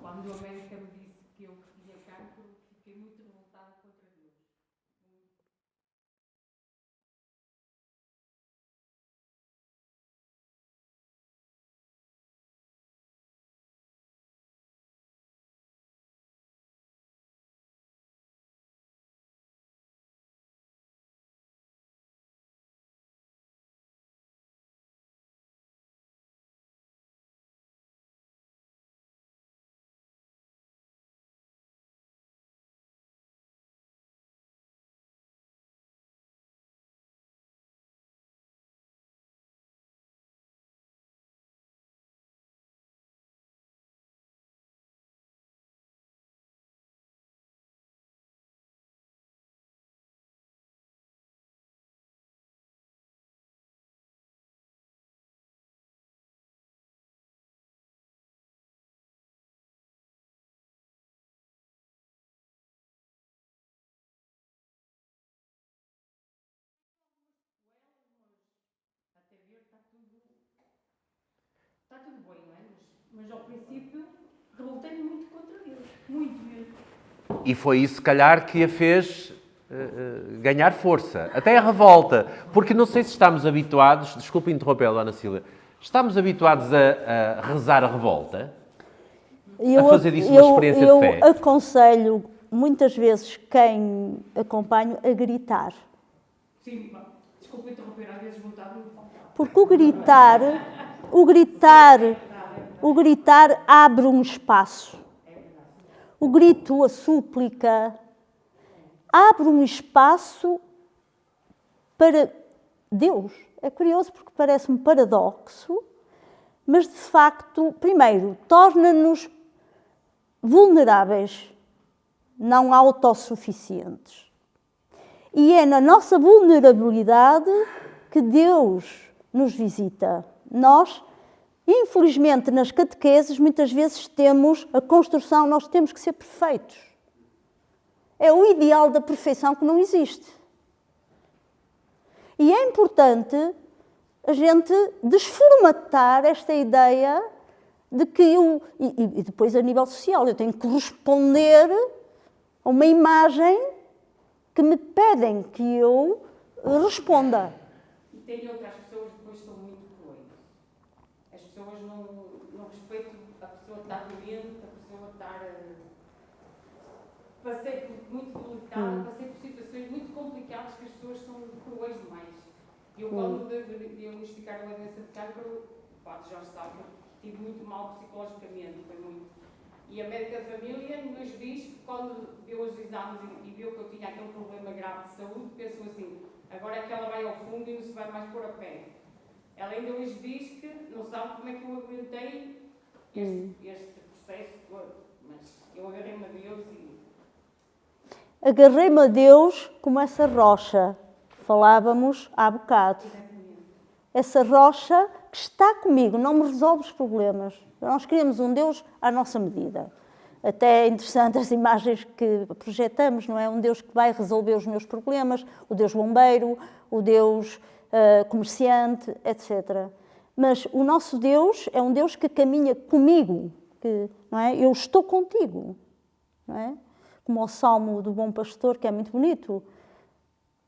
Quando a médica me disse que eu tinha cancro, fiquei muito revoltada contra Deus. Até ver, está tudo bem, não é? Mas ao princípio revoltei-me muito contra Deus, muito mesmo. E foi isso, se calhar, que a fez ganhar força. Até a revolta. Porque não sei se estamos habituados... Desculpe interromper, Dona Sílvia. Estamos habituados a rezar a revolta? A fazer disso uma experiência de fé? Eu aconselho, muitas vezes, quem acompanho a gritar. Sim, desculpa interromper, às vezes vontade não falta. Porque o gritar abre um espaço. O grito, a súplica, abre um espaço para Deus. É curioso porque parece um paradoxo, mas de facto, primeiro, torna-nos vulneráveis, não autossuficientes. E é na nossa vulnerabilidade que Deus nos visita. Nós, infelizmente, nas catequeses, muitas vezes temos a construção, nós temos que ser perfeitos. É o ideal da perfeição que não existe. E é importante a gente desformatar esta ideia de que e depois a nível social, eu tenho que responder a uma imagem que me pedem que eu responda. E tem outras pessoas que depois são muito cruéis. As pessoas não respeitam a pessoa estar doente, a pessoa estar passei por muito delicado, passei por situações muito complicadas que as pessoas são cruéis demais. Eu, quando diagnosticaram a doença de cancro, o Padre Jorge sabe que estive muito mal psicologicamente, foi muito. E a médica de família nos diz que quando deu os exames e viu que eu tinha aquele problema grave de saúde, pensou assim, agora é que ela vai ao fundo e não se vai mais pôr a pé. Ela ainda hoje diz que não sabe como é que eu aguentei este processo todo, mas eu agarrei-me a Deus e... Agarrei-me a Deus como essa rocha que falávamos há bocado. Essa rocha que está comigo, não me resolve os problemas. Nós queremos um Deus à nossa medida. Até é interessante as imagens que projetamos, não é? Um Deus que vai resolver os meus problemas, o Deus bombeiro, o Deus comerciante, etc. Mas o nosso Deus é um Deus que caminha comigo, que, não é? Eu estou contigo, não é? Como o Salmo do Bom Pastor, que é muito bonito.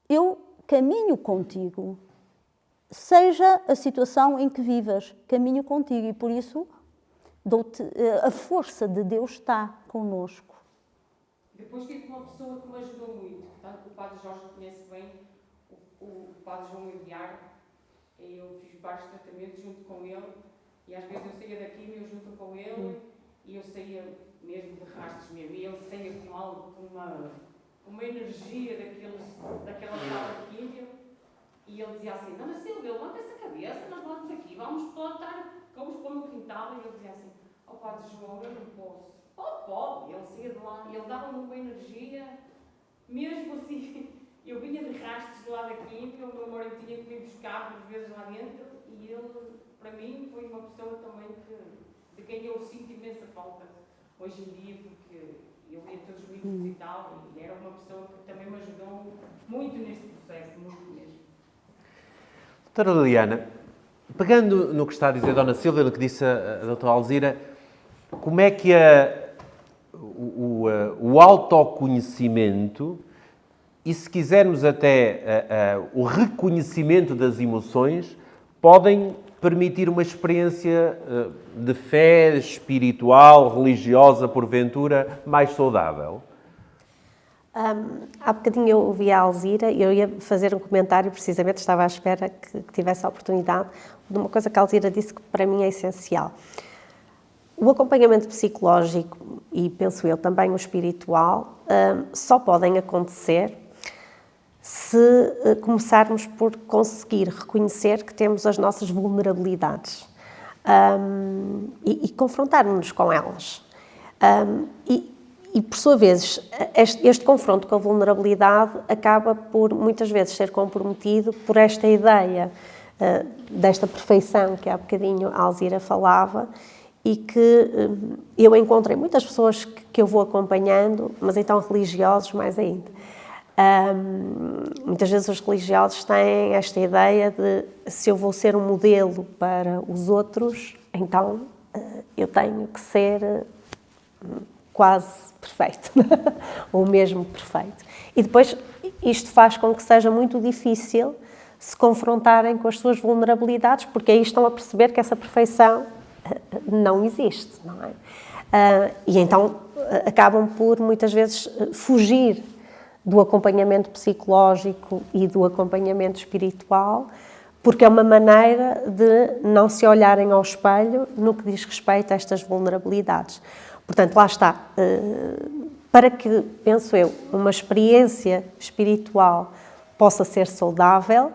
Eu caminho contigo. Seja a situação em que vivas, caminho contigo e por isso a força de Deus está connosco. Depois tive uma pessoa que me ajudou muito, portanto, o Padre Jorge conhece bem, o Padre João Enviar, eu fiz vários tratamentos junto com ele e às vezes eu saía daqui eu junto com ele e eu saía mesmo de rastros mesmo, e ele saía com algo, com uma energia daquela sala de químio. E ele dizia assim, Dona Silvia, levanta essa cabeça, nós vamos aqui, vamos plantar, vamos pôr no quintal. E ele dizia assim, ó Padre João, eu não posso. Pode. Ele saía de lá, ele dava-me uma energia, mesmo assim, eu vinha de rastros de lá daqui, porque o meu marido tinha que me buscar por vezes lá dentro, e ele, para mim, foi uma pessoa também de quem eu sinto imensa falta hoje em dia, porque eu lia todos os livros e tal, e era uma pessoa que também me ajudou muito neste processo, muito mesmo. Doutora Liliana, pegando no que está a dizer a Dona Silvia, no que disse a doutora Alzira, como é que o autoconhecimento e, se quisermos até o reconhecimento das emoções, podem permitir uma experiência de fé espiritual, religiosa, porventura, mais saudável? Há bocadinho eu ouvi a Alzira e eu ia fazer um comentário, precisamente estava à espera que tivesse a oportunidade, de uma coisa que a Alzira disse que para mim é essencial. O acompanhamento psicológico e, penso eu, também o espiritual, só podem acontecer se começarmos por conseguir reconhecer que temos as nossas vulnerabilidades e confrontarmos-nos com elas. E, por sua vez, este confronto com a vulnerabilidade acaba por, muitas vezes, ser comprometido por esta ideia desta perfeição que há bocadinho a Alzira falava e que eu encontrei muitas pessoas que eu vou acompanhando, mas então religiosos mais ainda. Muitas vezes os religiosos têm esta ideia de se eu vou ser um modelo para os outros, então eu tenho que ser quase perfeito, ou mesmo perfeito. E depois isto faz com que seja muito difícil se confrontarem com as suas vulnerabilidades, porque aí estão a perceber que essa perfeição não existe, não é? E então acabam por, muitas vezes, fugir do acompanhamento psicológico e do acompanhamento espiritual, porque é uma maneira de não se olharem ao espelho no que diz respeito a estas vulnerabilidades. Portanto, lá está. Para que, penso eu, uma experiência espiritual possa ser saudável,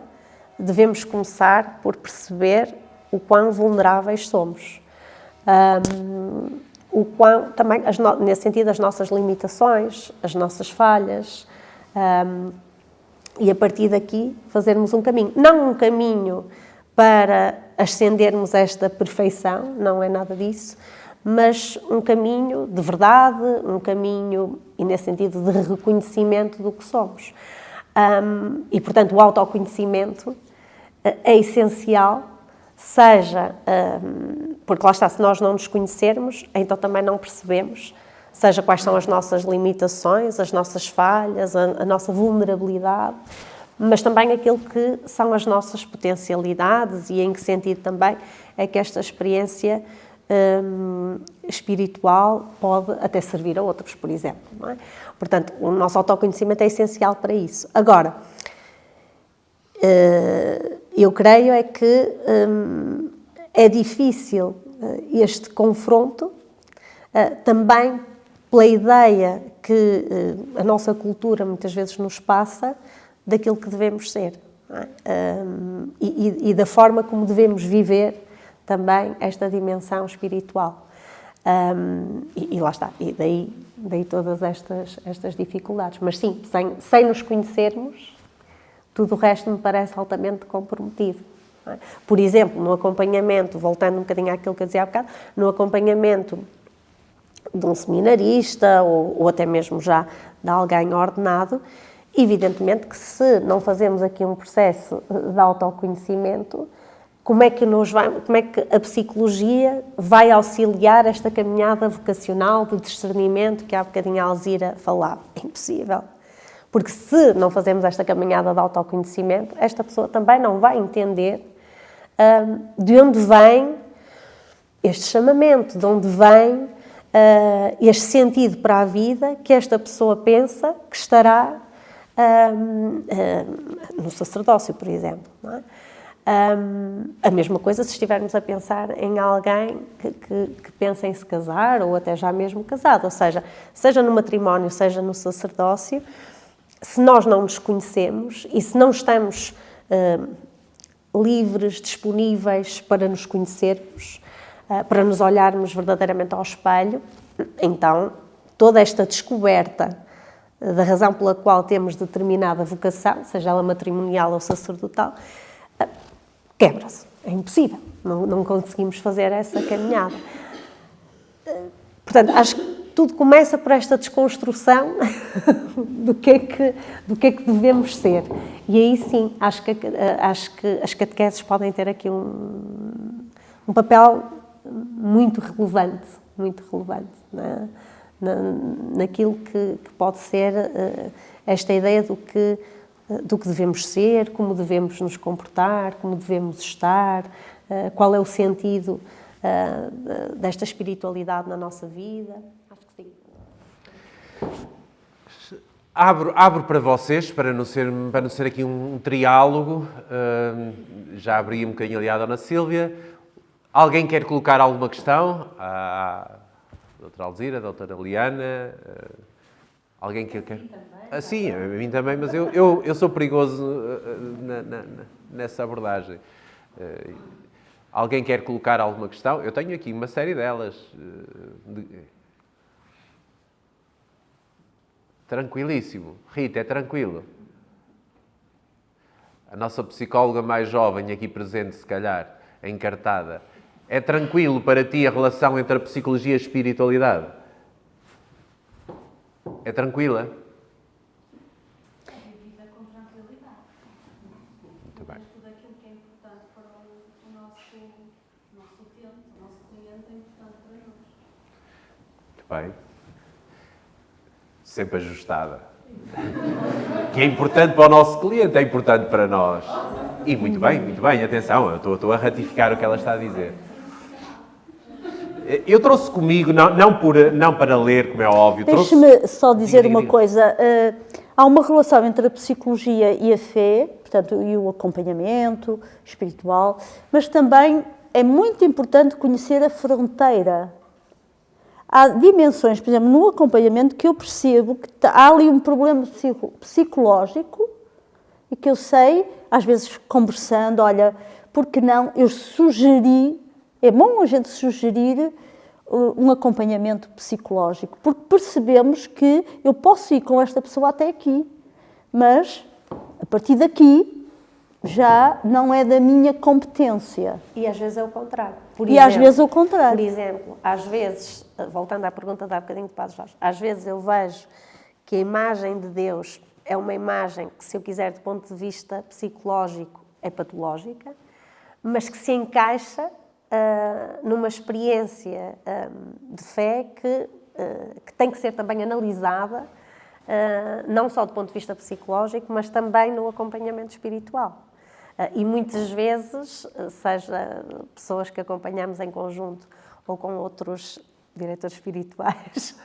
devemos começar por perceber o quão vulneráveis somos. O quão, também, nesse sentido, as nossas limitações, as nossas falhas, e a partir daqui fazermos um caminho. Não um caminho para ascendermos a esta perfeição, não é nada disso, mas um caminho de verdade, um caminho, e nesse sentido, de reconhecimento do que somos. E, portanto, o autoconhecimento é essencial, seja, porque lá está, se nós não nos conhecermos, então também não percebemos, seja quais são as nossas limitações, as nossas falhas, a nossa vulnerabilidade, mas também aquilo que são as nossas potencialidades e em que sentido também é que esta experiência espiritual pode até servir a outros, por exemplo. Não é? Portanto, o nosso autoconhecimento é essencial para isso. Agora, eu creio é que é difícil este confronto, também pela ideia que a nossa cultura muitas vezes nos passa daquilo que devemos ser, não é? E da forma como devemos viver também esta dimensão espiritual. E lá está, e daí todas estas dificuldades. Mas sim, sem nos conhecermos, tudo o resto me parece altamente comprometido. Não é? Por exemplo, no acompanhamento, voltando um bocadinho àquilo que eu dizia há bocado, no acompanhamento de um seminarista ou até mesmo já de alguém ordenado, evidentemente que se não fazemos aqui um processo de autoconhecimento, como é que a psicologia vai auxiliar esta caminhada vocacional de discernimento que há bocadinho a Alzira falava? É impossível. Porque se não fazemos esta caminhada de autoconhecimento, esta pessoa também não vai entender de onde vem este chamamento, de onde vem este sentido para a vida que esta pessoa pensa que estará no sacerdócio, por exemplo. Não é? A mesma coisa se estivermos a pensar em alguém que pensa em se casar ou até já mesmo casado, ou seja no matrimónio, seja no sacerdócio, se nós não nos conhecemos e se não estamos livres, disponíveis para nos conhecermos, para nos olharmos verdadeiramente ao espelho, então toda esta descoberta da razão pela qual temos determinada vocação, seja ela matrimonial ou sacerdotal, quebra-se. É impossível. Não conseguimos fazer essa caminhada. Portanto, acho que tudo começa por esta desconstrução do que é que devemos ser. E aí sim, acho que as catequeses podem ter aqui um papel muito relevante, né? Naquilo que pode ser esta ideia do que devemos ser, como devemos nos comportar, como devemos estar, qual é o sentido desta espiritualidade na nossa vida. Acho que sim. Abro para vocês, para não ser aqui um triálogo. Já abri um bocadinho ali à Dona Sílvia. Alguém quer colocar alguma questão? À doutora Alzira, à doutora Liana? Alguém que quer? Sim, a mim também, mas eu sou perigoso nessa abordagem. Alguém quer colocar alguma questão? Eu tenho aqui uma série delas. Tranquilíssimo. Rita, é tranquilo. A nossa psicóloga mais jovem aqui presente, se calhar, encartada. É tranquilo para ti a relação entre a psicologia e a espiritualidade? É tranquila? É vivida com tranquilidade. Muito bem. Mas tudo aquilo que é importante para o nosso utente, o nosso cliente, é importante para nós. Muito bem. Sempre ajustada. Que é importante para o nosso cliente, é importante para nós. E muito bem, atenção, eu estou a ratificar o que ela está a dizer. Eu trouxe comigo, não para ler, como é óbvio. Deixe-me só dizer uma coisa. Há uma relação entre a psicologia e a fé, portanto, e o acompanhamento espiritual, mas também é muito importante conhecer a fronteira. Há dimensões, por exemplo, no acompanhamento que eu percebo que há ali um problema psicológico e que eu sei, às vezes conversando, olha, porque não, eu sugeri, é bom a gente sugerir um acompanhamento psicológico, porque percebemos que eu posso ir com esta pessoa até aqui, mas a partir daqui já não é da minha competência. E às vezes é o contrário. Por exemplo, às vezes, voltando à pergunta de há bocadinho de Padre Jorge, às vezes eu vejo que a imagem de Deus é uma imagem que, se eu quiser, do ponto de vista psicológico, é patológica, mas que se encaixa numa experiência de fé que tem que ser também analisada, não só do ponto de vista psicológico, mas também no acompanhamento espiritual. E muitas vezes, seja pessoas que acompanhamos em conjunto ou com outros diretores espirituais.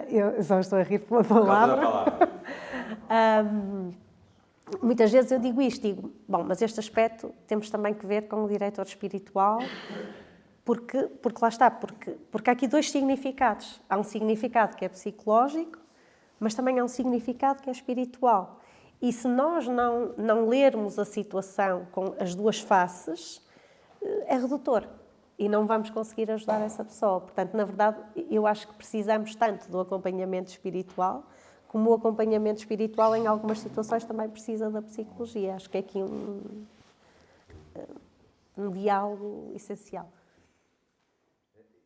Eu só estou a rir pela palavra. Muitas vezes eu digo isto, bom, mas este aspecto temos também que ver com o diretor espiritual, porque lá está, porque há aqui dois significados. Há um significado que é psicológico, mas também há um significado que é espiritual. E se nós não lermos a situação com as duas faces, é redutor. E não vamos conseguir ajudar essa pessoa. Portanto, na verdade, eu acho que precisamos tanto do acompanhamento espiritual, como o acompanhamento espiritual, em algumas situações, também precisa da psicologia. Acho que é aqui um diálogo essencial.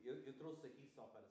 Eu trouxe aqui só para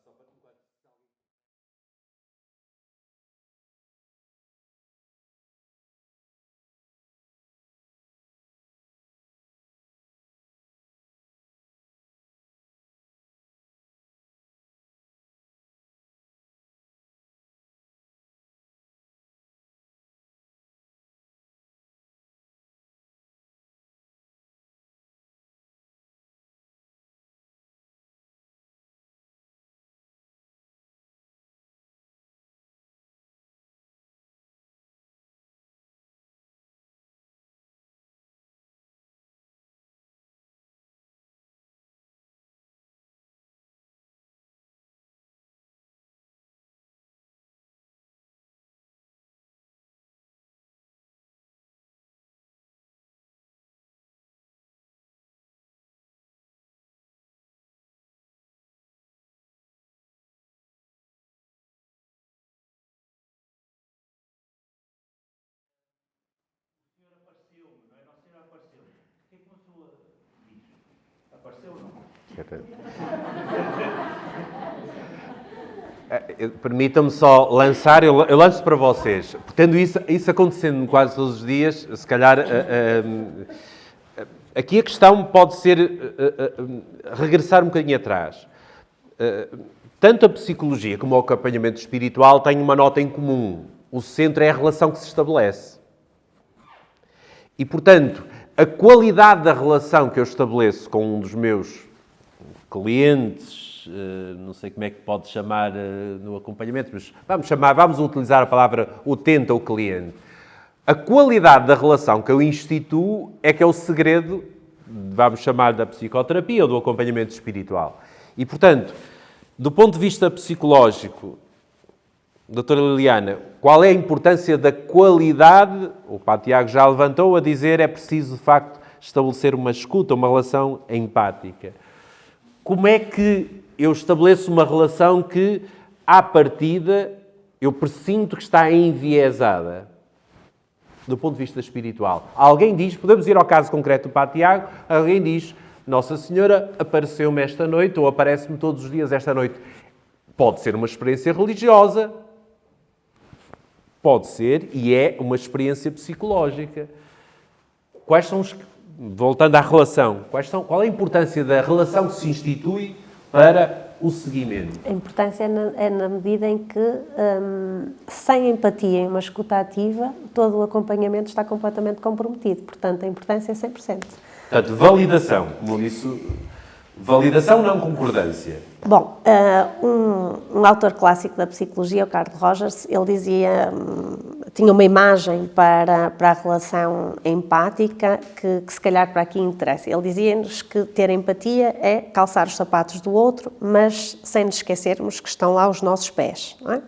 Permitam-me só lançar, eu lanço para vocês. Portanto, isso acontecendo quase todos os dias, se calhar, aqui a questão pode ser regressar um bocadinho atrás. Tanto a psicologia como o acompanhamento espiritual têm uma nota em comum. O centro é a relação que se estabelece. E, portanto, a qualidade da relação que eu estabeleço com um dos meus clientes, não sei como é que pode chamar no acompanhamento, mas vamos utilizar a palavra utente ou cliente. A qualidade da relação que eu instituo é que é o segredo, vamos chamar da psicoterapia ou do acompanhamento espiritual. E, portanto, do ponto de vista psicológico, doutora Liliana, qual é a importância da qualidade? O Padre Tiago já levantou a dizer é preciso, de facto, estabelecer uma escuta, uma relação empática. Como é que eu estabeleço uma relação que, à partida, eu presinto que está enviesada? Do ponto de vista espiritual. Alguém diz, podemos ir ao caso concreto do Padre Tiago, alguém diz, Nossa Senhora apareceu-me esta noite, ou aparece-me todos os dias esta noite. Pode ser uma experiência religiosa, pode ser, e é uma experiência psicológica. Quais são os... Voltando à relação, qual é a importância da relação que se institui para o seguimento? A importância é na medida em que, sem empatia e uma escuta ativa, todo o acompanhamento está completamente comprometido. Portanto, a importância é 100%. Portanto, validação, como disse, validação não concordância. Bom, um autor clássico da psicologia, o Carl Rogers, ele dizia, tinha uma imagem para a relação empática que se calhar para aqui interessa. Ele dizia-nos que ter empatia é calçar os sapatos do outro, mas sem nos esquecermos que estão lá os nossos pés. Não é?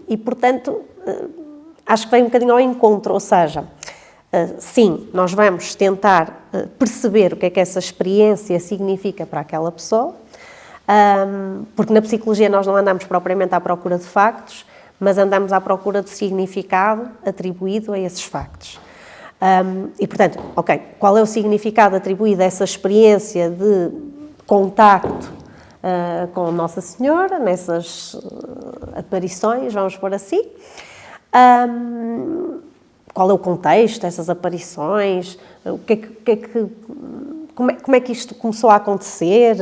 E, portanto, acho que vem um bocadinho ao encontro, ou seja, sim, nós vamos tentar perceber o que é que essa experiência significa para aquela pessoa, porque na psicologia nós não andamos propriamente à procura de factos, mas andamos à procura do significado atribuído a esses factos. E, portanto, ok, qual é o significado atribuído a essa experiência de contacto com Nossa Senhora, nessas aparições, vamos pôr assim? Qual é o contexto dessas aparições? Como é que isto começou a acontecer?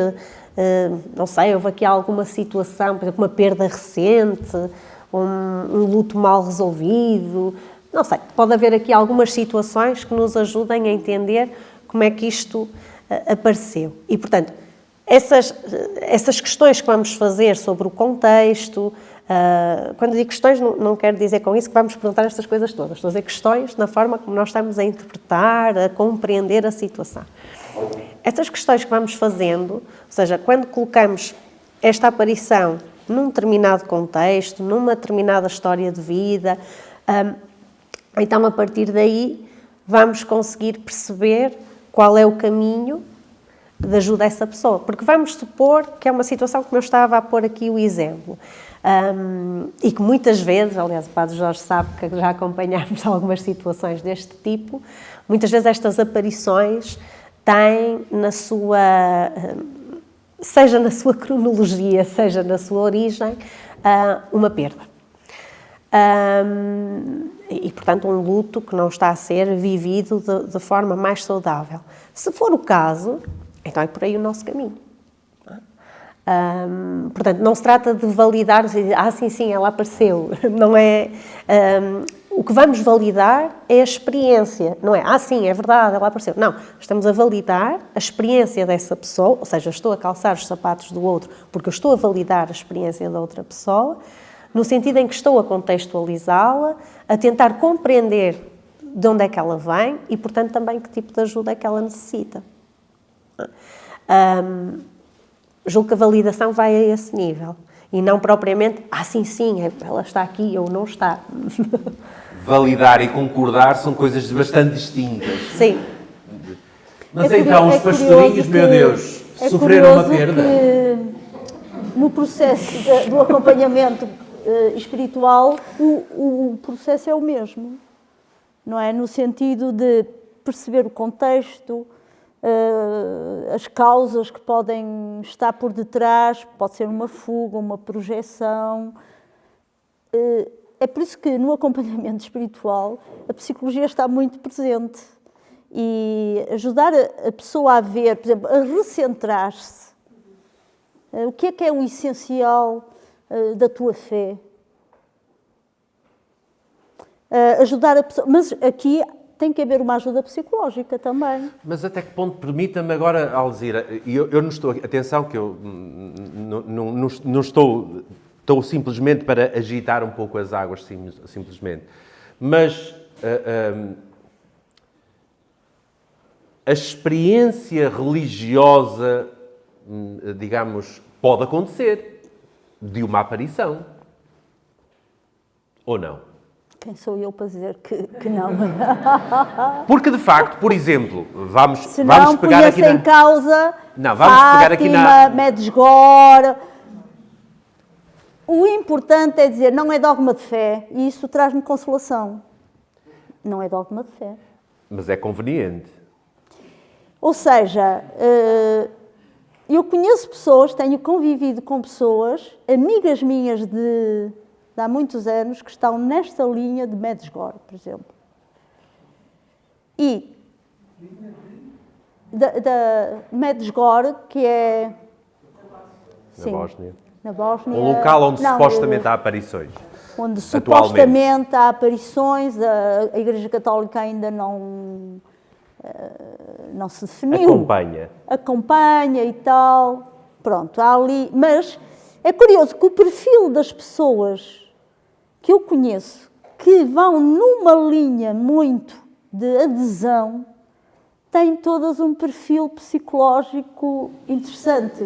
Não sei, houve aqui alguma situação, por exemplo, uma perda recente, um luto mal resolvido, não sei, pode haver aqui algumas situações que nos ajudem a entender como é que isto apareceu. E, portanto, essas questões que vamos fazer sobre o contexto, quando digo questões, não quero dizer com isso que vamos perguntar estas coisas todas. Estou a dizer questões na forma como nós estamos a interpretar, a compreender a situação. Essas questões que vamos fazendo, ou seja, quando colocamos esta aparição num determinado contexto, numa determinada história de vida, então, a partir daí, vamos conseguir perceber qual é o caminho de ajuda a essa pessoa. Porque vamos supor que é uma situação como eu estava a pôr aqui o exemplo. E que muitas vezes, aliás, o Padre Jorge sabe que já acompanhámos algumas situações deste tipo, muitas vezes estas aparições têm na sua, seja na sua cronologia, seja na sua origem, uma perda. E, portanto, um luto que não está a ser vivido de forma mais saudável. Se for o caso, então é por aí o nosso caminho. Portanto, não se trata de validar, sim, ela apareceu. Não é... o que vamos validar é a experiência, não é? Sim, é verdade, ela apareceu. Não, estamos a validar a experiência dessa pessoa, ou seja, eu estou a calçar os sapatos do outro porque eu estou a validar a experiência da outra pessoa, no sentido em que estou a contextualizá-la, a tentar compreender de onde é que ela vem e, portanto, também que tipo de ajuda é que ela necessita. Julgo que a validação vai a esse nível. E não propriamente, sim, ela está aqui ou não está. Validar e concordar são coisas bastante distintas. Sim. Mas então, os pastorinhos, meu Deus, sofreram uma perda. No processo do acompanhamento espiritual, o processo é o mesmo, não é? No sentido de perceber o contexto, as causas que podem estar por detrás, pode ser uma fuga, uma projeção. É por isso que no acompanhamento espiritual a psicologia está muito presente e ajudar a pessoa a ver, por exemplo, a recentrar-se. O que é o essencial da tua fé? Ajudar a pessoa, mas aqui tem que haver uma ajuda psicológica também. Mas até que ponto, permita-me agora, Alzira, eu não estou, atenção que eu não estou simplesmente para agitar um pouco as águas, simplesmente, mas a experiência religiosa, digamos, pode acontecer de uma aparição, ou não? Quem sou eu para dizer que não? Porque, de facto, por exemplo, vamos pegar punha-se aqui em causa Não, vamos pegar aqui Fátima, Medjugorje. O importante é dizer, não é dogma de fé, e isso traz-me consolação. Não é dogma de fé. Mas é conveniente. Ou seja, eu conheço pessoas, tenho convivido com pessoas, amigas minhas de há muitos anos, que estão nesta linha de Medjugorje, por exemplo. E da Medjugorje, que é... Na Bósnia. Na Bósnia. Um local onde supostamente há aparições. Onde supostamente há aparições, a Igreja Católica ainda não se definiu. Acompanha e tal. Pronto, há ali... Mas é curioso que o perfil das pessoas que eu conheço, que vão numa linha muito de adesão, têm todas um perfil psicológico interessante.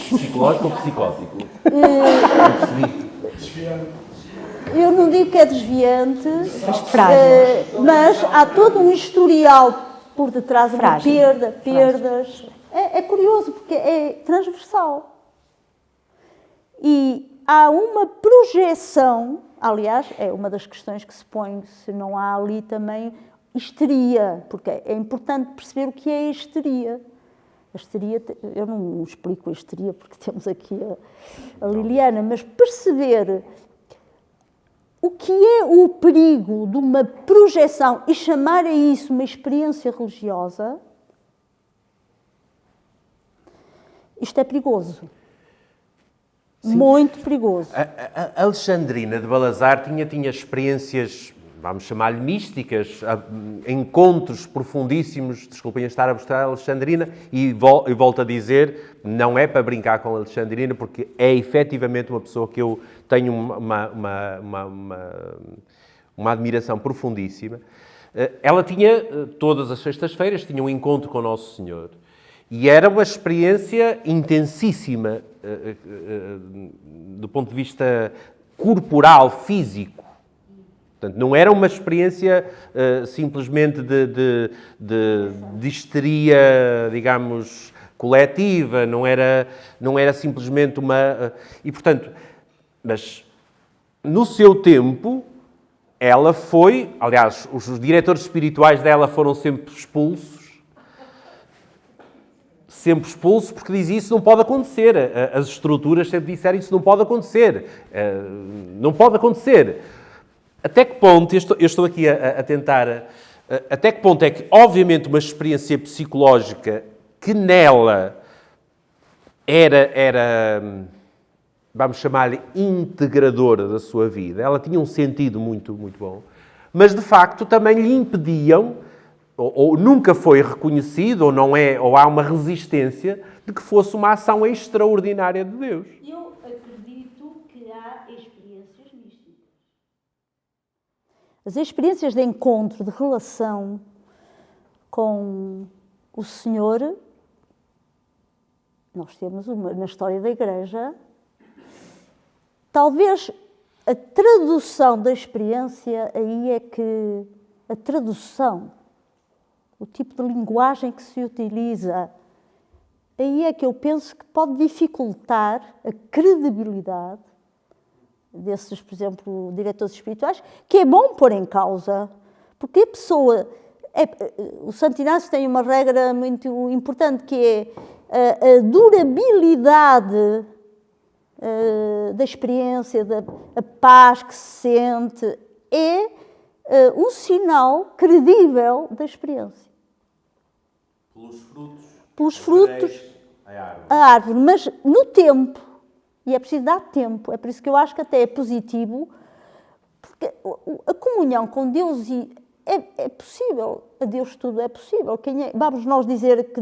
Psicológico ou psicótico? Eu não digo que é desviante, mas há todo um historial por detrás, uma perdas. É curioso, porque é transversal. E há uma projeção, aliás, é uma das questões que se põe, se não há ali também histeria, porque é importante perceber o que é a histeria. A histeria, eu não explico a histeria porque temos aqui a Liliana, mas perceber o que é o perigo de uma projeção e chamar a isso uma experiência religiosa, isto é perigoso. Sim. Muito perigoso. A Alexandrina de Balazar tinha experiências vamos chamar-lhe místicas, encontros profundíssimos, desculpem estar a mostrar a Alexandrina, e volto a dizer, não é para brincar com a Alexandrina, porque é efetivamente uma pessoa que eu tenho uma admiração profundíssima. Ela tinha, todas as sextas-feiras, tinha um encontro com o Nosso Senhor. E era uma experiência intensíssima, do ponto de vista corporal, físico. Portanto, não era uma experiência simplesmente de histeria, digamos, coletiva, não era simplesmente uma... E, portanto, mas no seu tempo, ela foi... Aliás, os diretores espirituais dela foram sempre expulsos, porque dizia isso não pode acontecer. As estruturas sempre disseram isso não pode acontecer. Não pode acontecer. Até que ponto, eu estou aqui a tentar... Até que ponto é que, obviamente, uma experiência psicológica que nela era vamos chamar-lhe integradora da sua vida, ela tinha um sentido muito, muito bom, mas, de facto, também lhe impediam, ou nunca foi reconhecido, ou não é, ou há uma resistência de que fosse uma ação extraordinária de Deus. Eu acredito que há experiências místicas. As experiências de encontro, de relação com o Senhor, nós temos uma na história da Igreja. Talvez a tradução da experiência aí é que a tradução, o tipo de linguagem que se utiliza, aí é que eu penso que pode dificultar a credibilidade desses, por exemplo, diretores espirituais, que é bom pôr em causa, porque a pessoa... o Santo Inácio tem uma regra muito importante, que é a durabilidade da experiência, da paz que se sente, é um sinal credível da experiência. Pelos frutos, a árvore. Mas no tempo, e é preciso dar tempo, é por isso que eu acho que até é positivo, porque a comunhão com Deus é possível, a Deus tudo é possível. Vamos nós dizer que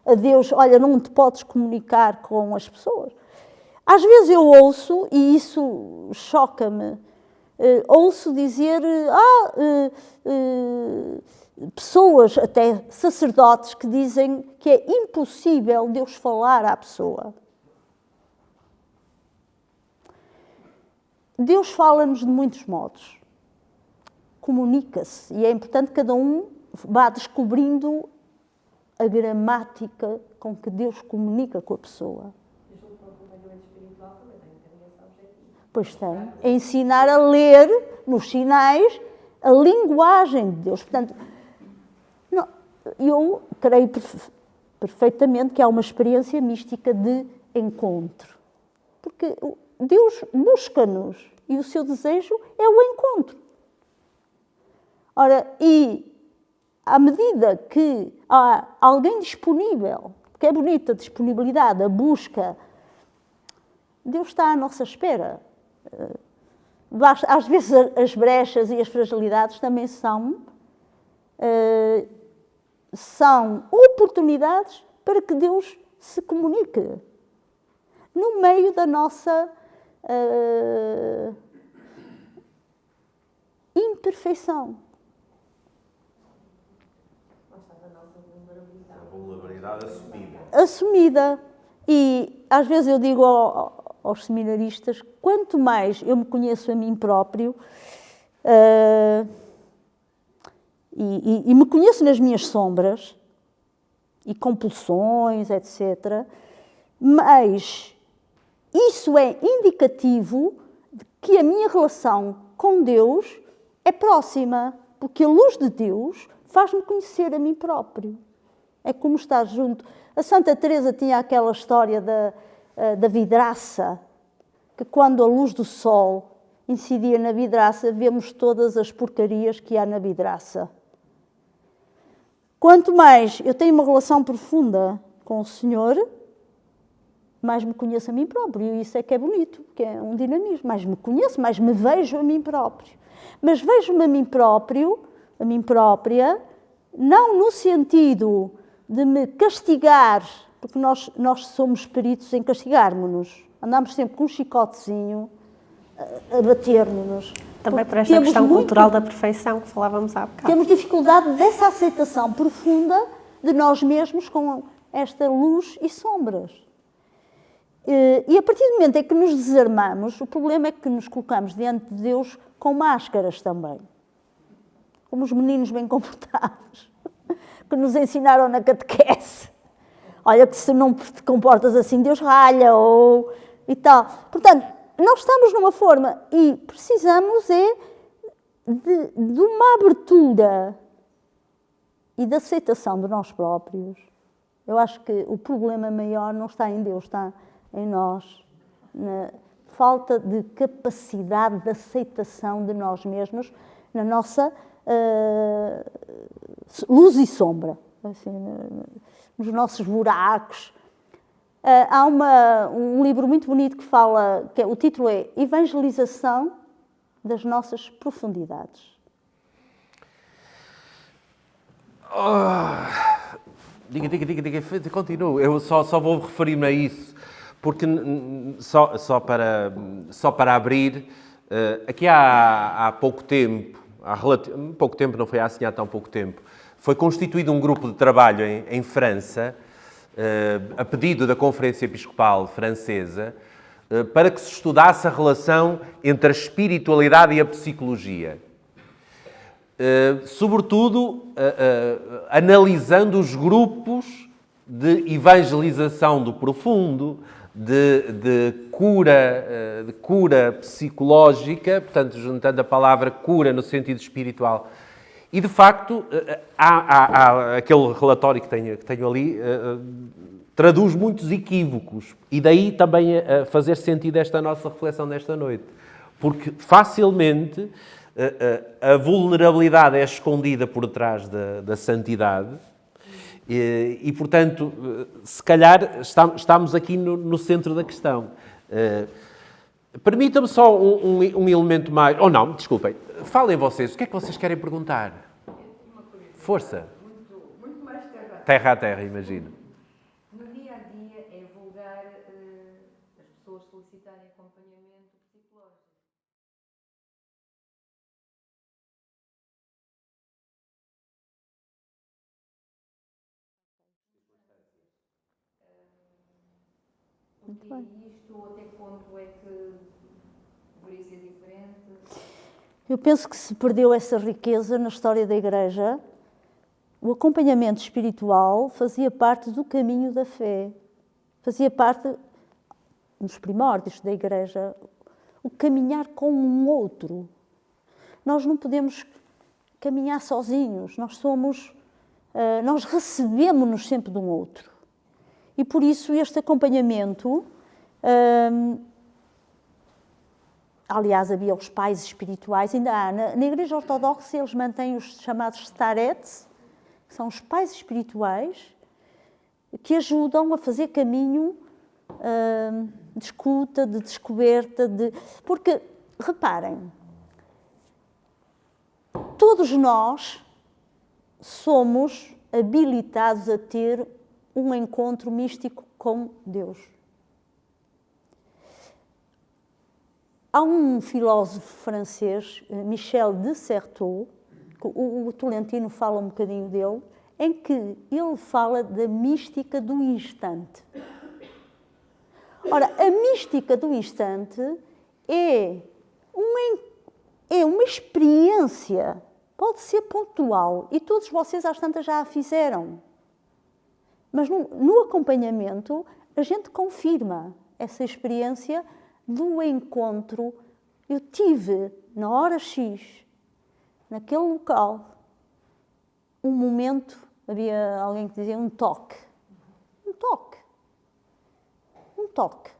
a Deus, olha, não te podes comunicar com as pessoas. Às vezes eu ouço, e isso choca-me, ouço dizer, pessoas, até sacerdotes, que dizem que é impossível Deus falar à pessoa. Deus fala-nos de muitos modos. Comunica-se, e é importante que cada um vá descobrindo a gramática com que Deus comunica com a pessoa. Pois tem. É ensinar a ler, nos sinais, a linguagem de Deus. Portanto, não, eu creio perfeitamente que há uma experiência mística de encontro. Porque Deus busca-nos e o seu desejo é o encontro. Ora, e à medida que há alguém disponível, porque é bonita a disponibilidade, a busca, Deus está à nossa espera. Às vezes as brechas e as fragilidades também são oportunidades para que Deus se comunique no meio da nossa imperfeição. A vulnerabilidade assumida. Assumida. E às vezes eu digo aos seminaristas, quanto mais eu me conheço a mim próprio e me conheço nas minhas sombras e compulsões, etc., mas isso é indicativo de que a minha relação com Deus é próxima, porque a luz de Deus faz-me conhecer a mim próprio. É como estar junto. A Santa Teresa tinha aquela história da vidraça, que quando a luz do sol incidia na vidraça, vemos todas as porcarias que há na vidraça. Quanto mais eu tenho uma relação profunda com o Senhor, mais me conheço a mim próprio. E isso é que é bonito, que é um dinamismo. Mais me conheço, mais me vejo a mim próprio. Mas vejo-me a mim próprio, a mim própria, não no sentido de me castigar, porque nós somos peritos em castigarmos-nos. Andamos sempre com um chicotezinho a bater-nos. Também por esta questão cultural da perfeição que falávamos há bocado. Temos dificuldade dessa aceitação profunda de nós mesmos com esta luz e sombras. E a partir do momento em que nos desarmamos, o problema é que nos colocamos diante de Deus com máscaras também. Como os meninos bem comportados, que nos ensinaram na catequese. Olha que se não te comportas assim, Deus ralha, e tal. Portanto, nós estamos numa forma e precisamos de uma abertura e de aceitação de nós próprios. Eu acho que o problema maior não está em Deus, está em nós. Na falta de capacidade de aceitação de nós mesmos, na nossa luz e sombra, assim, nos nossos buracos. Há um livro muito bonito que fala, o título é Evangelização das Nossas Profundidades. Diga, continuo. Eu só vou referir-me a isso, porque só para abrir, aqui há pouco tempo, pouco tempo, não foi assim há tão pouco tempo, foi constituído um grupo de trabalho em França, a pedido da Conferência Episcopal Francesa, para que se estudasse a relação entre a espiritualidade e a psicologia. Sobretudo, analisando os grupos de evangelização do profundo, de cura psicológica, portanto, juntando a palavra cura no sentido espiritual. E, de facto, há aquele relatório que tenho ali, traduz muitos equívocos. E daí também a fazer sentido esta nossa reflexão desta noite. Porque, facilmente, a vulnerabilidade é escondida por trás da santidade. E, portanto, se calhar estamos aqui no centro da questão. Permitam-me só um elemento mais... Ou não, desculpem. Falem vocês. O que é que vocês querem perguntar? Força. Muito mais terra a terra, imagino. No dia a dia é vulgar as pessoas solicitarem acompanhamento psicológico. E isto até que ponto é que deveria ser diferente? Eu penso que se perdeu essa riqueza na história da Igreja. O acompanhamento espiritual fazia parte do caminho da fé. Fazia parte, nos primórdios da Igreja, o caminhar com um outro. Nós não podemos caminhar sozinhos. Nós recebemos-nos sempre de um outro. E por isso este acompanhamento... Aliás, havia os pais espirituais, ainda há. Na Igreja Ortodoxa eles mantêm os chamados starets, que são os pais espirituais, que ajudam a fazer caminho de escuta, de descoberta, Porque, reparem, todos nós somos habilitados a ter um encontro místico com Deus. Há um filósofo francês, Michel de Certeau, que o Tolentino fala um bocadinho dele, em que ele fala da mística do instante. Ora, a mística do instante é uma experiência, pode ser pontual, e todos vocês às tantas já a fizeram. Mas no acompanhamento, a gente confirma essa experiência do encontro. Eu tive, na hora X, naquele local, um momento, havia alguém que dizia um toque. Um toque. Um toque.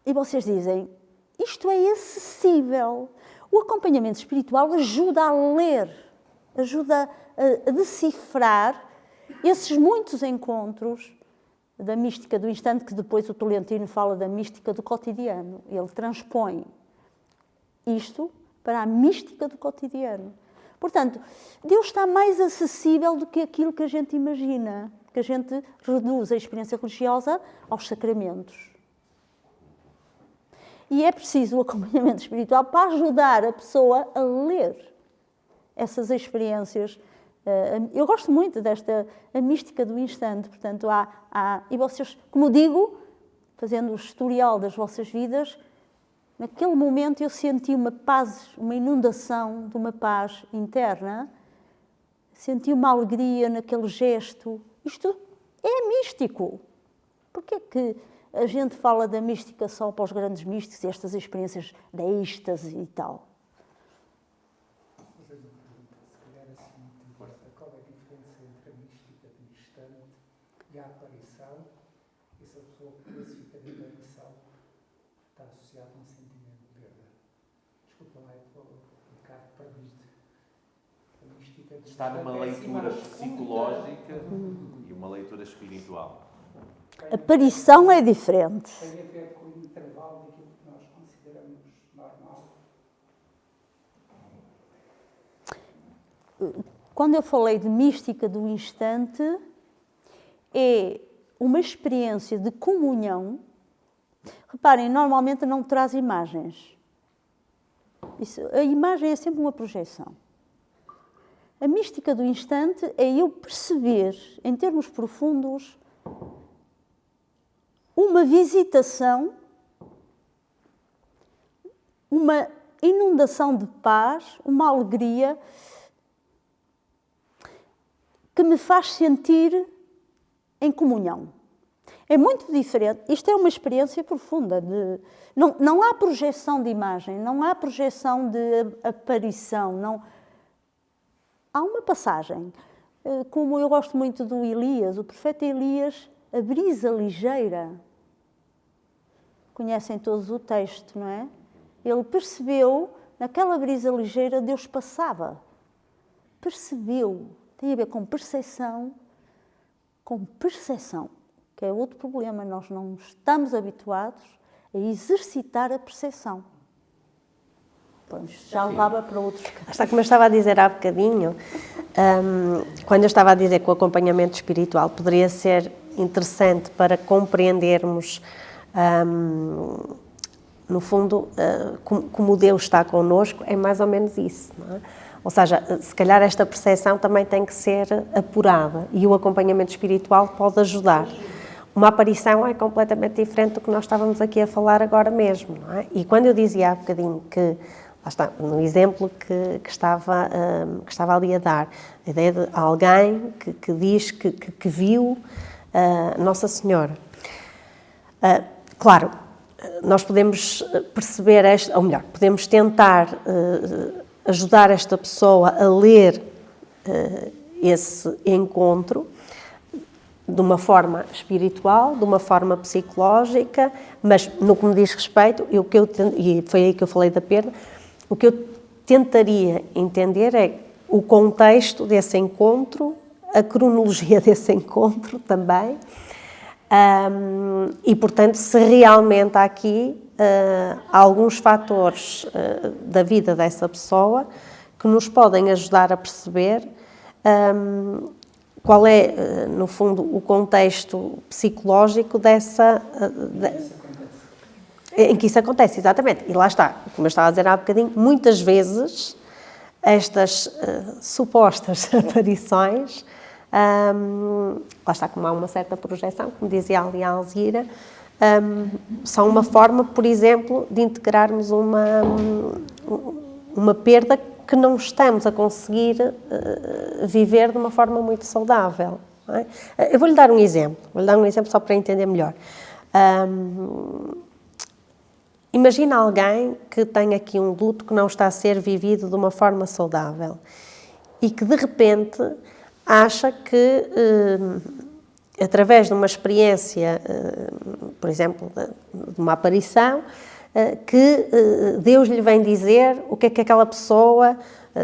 E vocês dizem, isto é acessível. O acompanhamento espiritual ajuda a ler, ajuda a decifrar esses muitos encontros da mística do instante, que depois o Tolentino fala da mística do cotidiano. Ele transpõe isto para a mística do cotidiano. Portanto, Deus está mais acessível do que aquilo que a gente imagina, que a gente reduz a experiência religiosa aos sacramentos. E é preciso o acompanhamento espiritual para ajudar a pessoa a ler essas experiências. Eu gosto muito desta a mística do instante. Portanto, e vocês, como digo, fazendo o historial das vossas vidas, naquele momento eu senti uma paz, uma inundação de uma paz interna, senti uma alegria naquele gesto. Isto é místico. Porquê é que a gente fala da mística só para os grandes místicos, estas experiências da êxtase e tal? Qual é a diferença entre a mística do instante e a aparição? E se a pessoa classifica de aparição, está associada a um sentimento de perda. Desculpa lá, eu estou um bocado perdido. A mística do Está numa leitura psicológica e uma leitura espiritual. A aparição é diferente. Tem a ver com o intervalo daquilo que nós consideramos normal. Quando eu falei de mística do instante, é uma experiência de comunhão. Reparem, normalmente não traz imagens. A imagem é sempre uma projeção. A mística do instante é eu perceber, em termos profundos, uma visitação, uma inundação de paz, uma alegria que me faz sentir em comunhão. É muito diferente. Isto é uma experiência profunda. Não há projeção de imagem, não há projeção de aparição. Não. Há uma passagem. Como eu gosto muito do Elias, o profeta Elias, a brisa ligeira. Conhecem todos o texto, não é? Ele percebeu, naquela brisa ligeira, Deus passava. Percebeu. Tem a ver com percepção, que é outro problema. Nós não estamos habituados a exercitar a percepção. Pois, já levava para outros casos. Está como eu estava a dizer há bocadinho, quando eu estava a dizer que o acompanhamento espiritual poderia ser interessante para compreendermos, no fundo, como Deus está connosco, é mais ou menos isso, não é? Ou seja, se calhar esta percepção também tem que ser apurada e o acompanhamento espiritual pode ajudar. Uma aparição é completamente diferente do que nós estávamos aqui a falar agora mesmo, não é? E quando eu dizia há bocadinho que, lá está, no exemplo que estava ali a dar, a ideia de alguém que diz que viu Nossa Senhora. Claro, nós podemos perceber, ou melhor, podemos tentar ajudar esta pessoa a ler esse encontro de uma forma espiritual, de uma forma psicológica, mas no que me diz respeito, e foi aí que eu falei da perda, o que eu tentaria entender é o contexto desse encontro, a cronologia desse encontro também, e, portanto, se realmente há aqui alguns fatores da vida dessa pessoa que nos podem ajudar a perceber qual é, no fundo, o contexto psicológico em que isso acontece, exatamente. E lá está, como eu estava a dizer há bocadinho, muitas vezes estas supostas aparições, lá está, como há uma certa projeção, como dizia ali a Alzira, são uma forma, por exemplo, de integrarmos uma perda que não estamos a conseguir viver de uma forma muito saudável. Não é? Eu vou-lhe dar um exemplo só para entender melhor. Imagina alguém que tem aqui um luto que não está a ser vivido de uma forma saudável e que, de repente, acha que, através de uma experiência, por exemplo, de uma aparição, que Deus lhe vem dizer o que é que aquela pessoa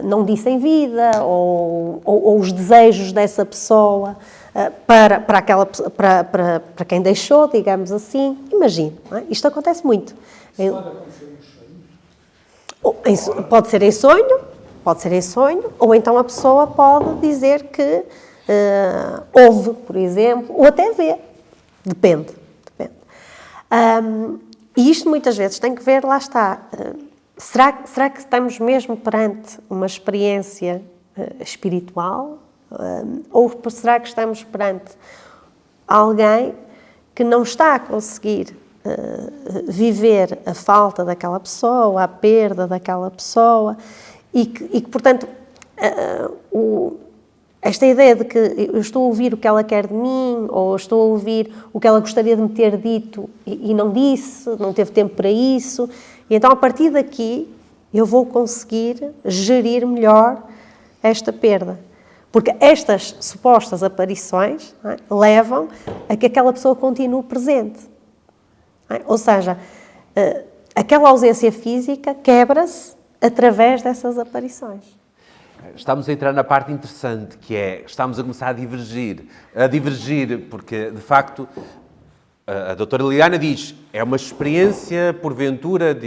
não disse em vida, ou os desejos dessa pessoa para quem deixou, digamos assim. Imagine, não é? Isto acontece muito. Pode acontecer nos sonhos? Pode ser em sonho, ou então a pessoa pode dizer que ouve, por exemplo, ou até vê. Depende. E isto muitas vezes tem que ver, lá está, será que estamos mesmo perante uma experiência espiritual? Ou será que estamos perante alguém que não está a conseguir viver a falta daquela pessoa, a perda daquela pessoa, e que portanto, esta ideia de que eu estou a ouvir o que ela quer de mim, ou estou a ouvir o que ela gostaria de me ter dito e não disse, não teve tempo para isso, e então a partir daqui eu vou conseguir gerir melhor esta perda. Porque estas supostas aparições, não é, levam a que aquela pessoa continue presente. Não é? Ou seja, aquela ausência física quebra-se através dessas aparições. Estamos a entrar na parte interessante, que é, estamos a começar a divergir, porque, de facto, a doutora Liliana diz, é uma experiência, porventura,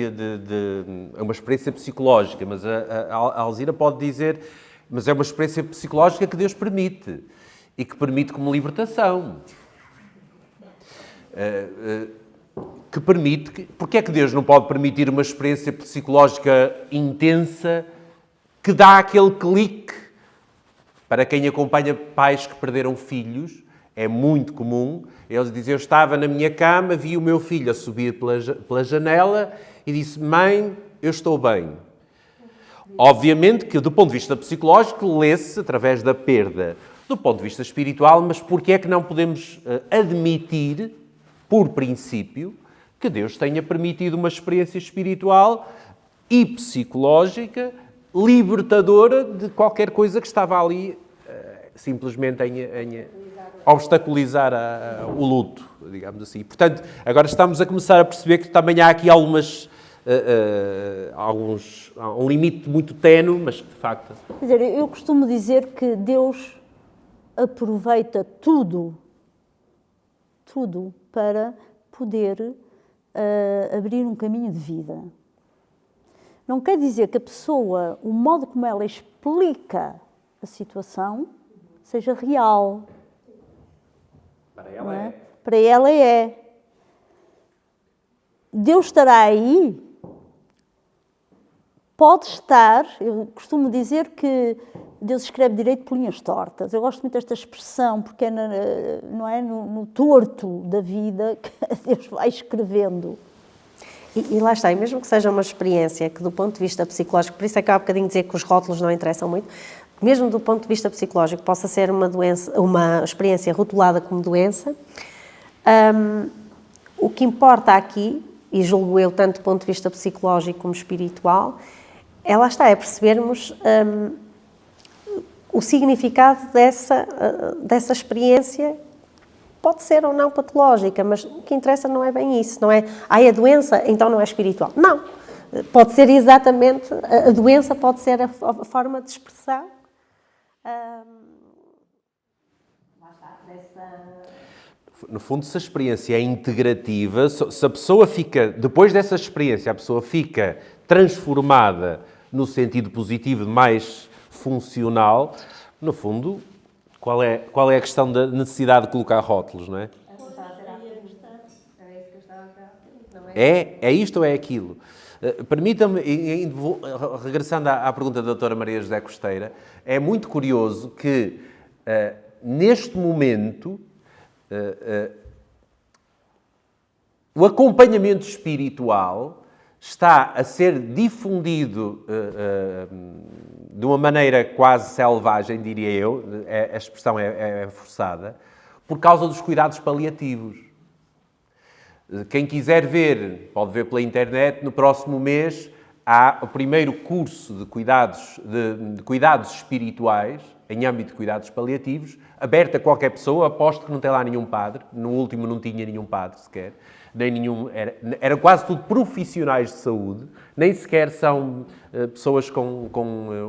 é uma experiência psicológica, mas a Alzira pode dizer, mas é uma experiência psicológica que Deus permite, e que permite como libertação. Que permite... Porque é que Deus não pode permitir uma experiência psicológica intensa que dá aquele clique? Para quem acompanha pais que perderam filhos, é muito comum. Eles dizem, eu estava na minha cama, vi o meu filho a subir pela janela e disse, mãe, eu estou bem. Obviamente que, do ponto de vista psicológico, lê-se através da perda. Do ponto de vista espiritual, mas porquê é que não podemos admitir, por princípio, que Deus tenha permitido uma experiência espiritual e psicológica libertadora de qualquer coisa que estava ali simplesmente em obstaculizar o luto, digamos assim. Portanto, agora estamos a começar a perceber que também há aqui há um limite muito ténue, mas que de facto... Quer dizer, eu costumo dizer que Deus aproveita tudo para poder abrir um caminho de vida. Não quer dizer que a pessoa, o modo como ela explica a situação, seja real. Para ela é. Para ela é. Deus estará aí? Pode estar. Eu costumo dizer que Deus escreve direito por linhas tortas. Eu gosto muito desta expressão, porque é não é no torto da vida que Deus vai escrevendo. E lá está, e mesmo que seja uma experiência que do ponto de vista psicológico, por isso é que há um bocadinho dizer que os rótulos não interessam muito, mesmo do ponto de vista psicológico possa ser uma experiência rotulada como doença, o que importa aqui, e julgo eu tanto do ponto de vista psicológico como espiritual, lá está, é percebermos o significado dessa experiência. Pode ser ou não patológica, mas o que interessa não é bem isso, não é, a doença, então não é espiritual. Não, pode ser exatamente, a doença pode ser a forma de expressão. Lá está, No fundo, se a experiência é integrativa, se a pessoa fica, depois dessa experiência, a pessoa fica transformada no sentido positivo, mais funcional, no fundo... Qual é a questão da necessidade de colocar rótulos, não é? É isto ou é aquilo? Permita-me, regressando à pergunta da doutora Maria José Costeira, é muito curioso que, neste momento, o acompanhamento espiritual está a ser difundido de uma maneira quase selvagem, diria eu, a expressão é forçada, por causa dos cuidados paliativos. Quem quiser ver, pode ver pela internet, no próximo mês há o primeiro curso de cuidados espirituais, em âmbito de cuidados paliativos, aberto a qualquer pessoa, aposto que não tem lá nenhum padre, no último não tinha nenhum padre sequer, nem nenhum, era quase tudo profissionais de saúde, nem sequer são pessoas com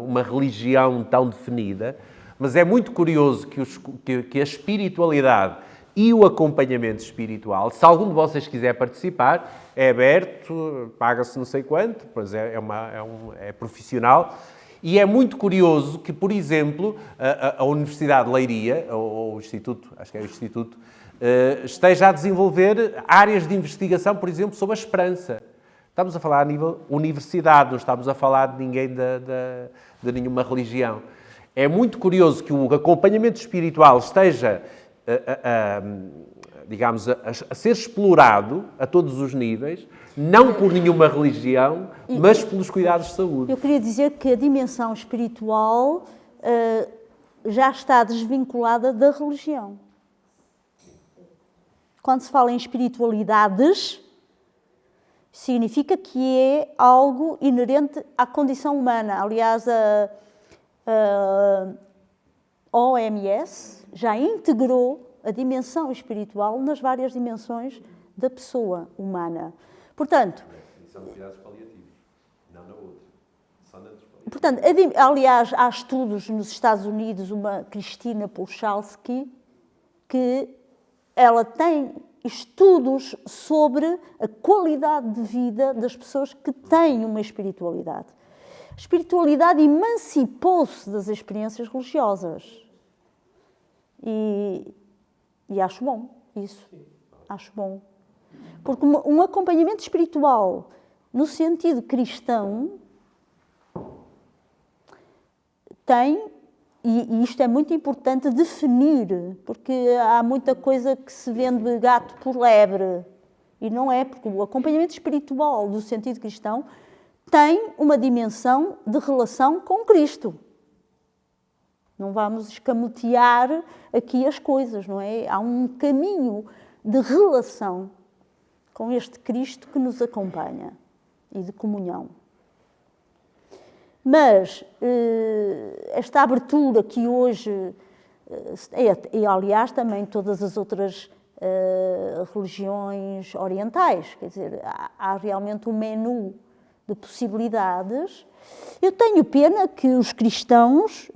uma religião tão definida, Mas é muito curioso que a espiritualidade e o acompanhamento espiritual, se algum de vocês quiser participar, é aberto, paga-se não sei quanto, pois é profissional. E é muito curioso que, por exemplo, a Universidade de Leiria, ou o Instituto, acho que é o Instituto, esteja a desenvolver áreas de investigação, por exemplo, sobre a esperança. Estamos a falar a nível universidade, não estamos a falar de ninguém de nenhuma religião. É muito curioso que o acompanhamento espiritual esteja, digamos, a ser explorado a todos os níveis, não por nenhuma religião, mas pelos cuidados de saúde. Eu queria dizer que a dimensão espiritual já está desvinculada da religião. Quando se fala em espiritualidades, significa que é algo inerente à condição humana. Aliás, a OMS já integrou a dimensão espiritual nas várias dimensões da pessoa humana. Portanto, São cuidados paliativos, não na outra. Só na dos paliativos. portanto, aliás, há estudos nos Estados Unidos, uma Cristina Puchalski, que ela tem estudos sobre a qualidade de vida das pessoas que têm uma espiritualidade. A espiritualidade emancipou-se das experiências religiosas. E acho bom isso. Acho bom. Porque um acompanhamento espiritual, no sentido cristão, tem, e isto é muito importante definir, porque há muita coisa que se vende gato por lebre. E não é, porque o acompanhamento espiritual, no sentido cristão, tem uma dimensão de relação com Cristo. Não vamos escamotear aqui as coisas, não é? Há um caminho de relação com este Cristo que nos acompanha e de comunhão. Mas esta abertura que hoje, e aliás também todas as outras religiões orientais, quer dizer, há realmente um menu de possibilidades. Eu tenho pena que os cristãos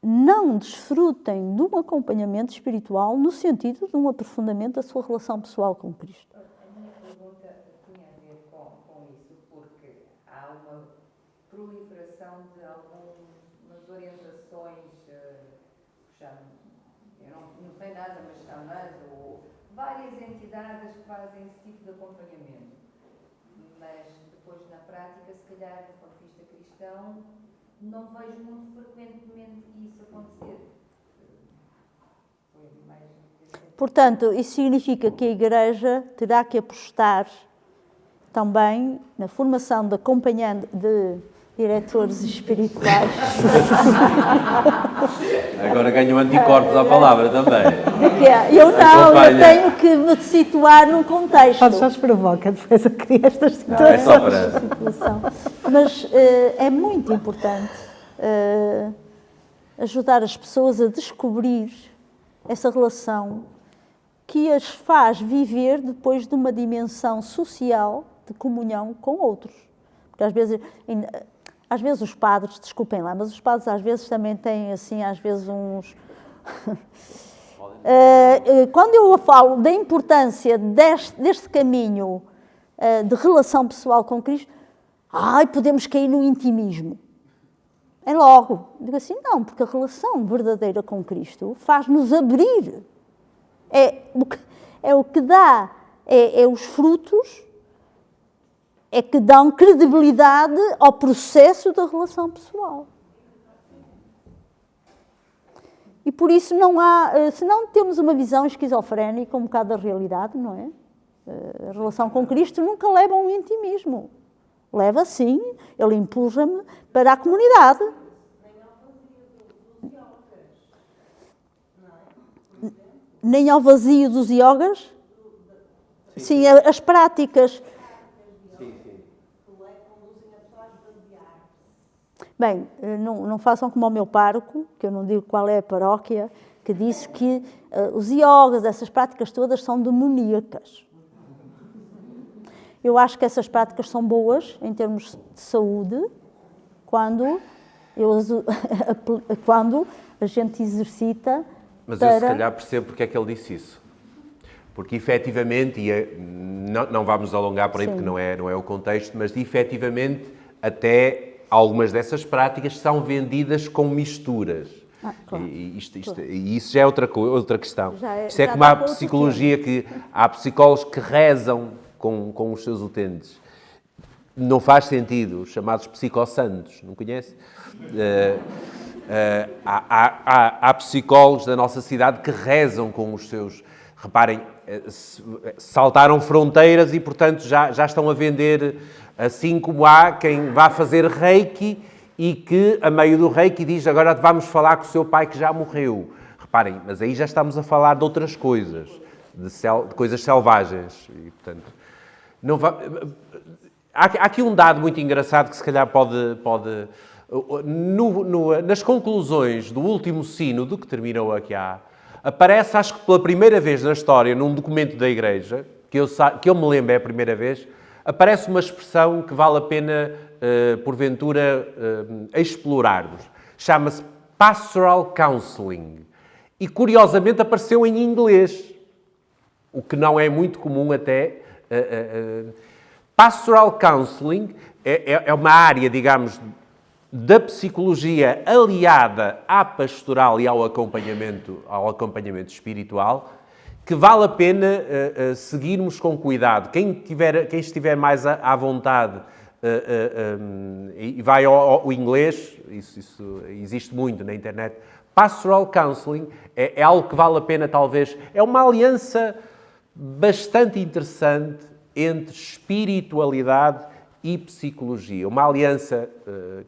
não desfrutem de um acompanhamento espiritual no sentido de um aprofundamento da sua relação pessoal com Cristo. A minha pergunta tinha a ver com isso, porque há uma proliferação de algumas orientações, eu não sei nada, mas xamãs ou várias entidades que fazem esse tipo de acompanhamento. Mas depois, na prática, se calhar, do ponto de vista cristão, não vejo muito frequentemente isso acontecer. Portanto, isso significa que a Igreja terá que apostar também na formação de diretores espirituais. Agora ganham anticorpos à palavra também. Eu não, eu tenho que me situar num contexto. Já se provoca depois a criar estas situações. Não, é só para... Mas é muito importante ajudar as pessoas a descobrir essa relação que as faz viver depois de uma dimensão social de comunhão com outros. Porque às vezes os padres, desculpem lá, mas os padres às vezes também têm assim, às vezes uns... Quando eu falo da importância deste caminho de relação pessoal com Cristo, podemos cair no intimismo. É logo. Digo assim, não, porque a relação verdadeira com Cristo faz-nos abrir. É o que dá, os frutos, é que dão credibilidade ao processo da relação pessoal. E por isso não há, se não temos uma visão esquizofrénica, um bocado da realidade, não é? A relação com Cristo nunca leva a um intimismo. Leva, sim, ele empurra-me para a comunidade. Nem ao vazio dos iogas? Sim, as práticas. Bem, não façam como o meu pároco, que eu não digo qual é a paróquia, que disse que os iogas, essas práticas todas, são demoníacas. Eu acho que essas práticas são boas em termos de saúde, quando Eu uso quando a gente exercita. Mas eu se calhar percebo porque é que ele disse isso. Porque efetivamente, não vamos alongar por aí porque não é o contexto, mas efetivamente até algumas dessas práticas são vendidas com misturas. Claro. E isso já é outra questão. Isto é já como a dá para outro psicologia, que há psicólogos que rezam com os seus utentes. Não faz sentido, os chamados psicossantos, não conhece? Há psicólogos da nossa cidade que rezam com os seus... Reparem, saltaram fronteiras e, portanto, já estão a vender, assim como há quem vá fazer reiki e que, a meio do reiki, diz agora vamos falar com o seu pai que já morreu. Reparem, mas aí já estamos a falar de outras coisas, de coisas selvagens. E, portanto, não va... Há aqui um dado muito engraçado que se calhar pode nas conclusões do último sínodo, que terminou aqui aparece, acho que pela primeira vez na história, num documento da Igreja, que eu me lembro é a primeira vez, aparece uma expressão que vale a pena, porventura, explorarmos. Chama-se Pastoral Counseling. E, curiosamente, apareceu em inglês, o que não é muito comum até. Pastoral Counseling é uma área, digamos, da psicologia aliada à pastoral e ao acompanhamento espiritual, que vale a pena seguirmos com cuidado. Quem estiver mais à vontade e vai ao inglês, isso existe muito na internet, Pastoral Counseling é algo que vale a pena, talvez, é uma aliança bastante interessante entre espiritualidade e psicologia. Uma aliança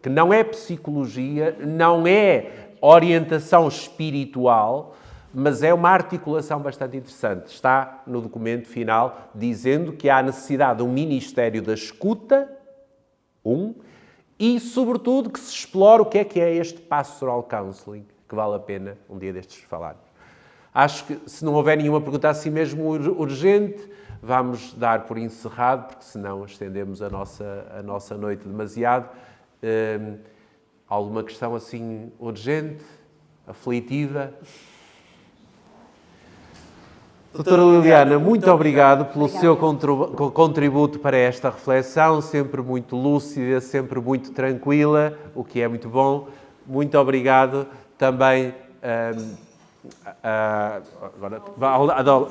que não é psicologia, não é orientação espiritual, mas é uma articulação bastante interessante. Está no documento final dizendo que há necessidade de um ministério da escuta, e, sobretudo, que se explore o que é este Pastoral Counseling, que vale a pena um dia destes falar. Acho que, se não houver nenhuma pergunta assim mesmo urgente, vamos dar por encerrado, porque senão estendemos a nossa noite demasiado. Alguma questão assim urgente, aflitiva? Doutora Liliana, muito obrigado pelo seu contributo para esta reflexão, sempre muito lúcida, sempre muito tranquila, o que é muito bom. Muito obrigado também... agora,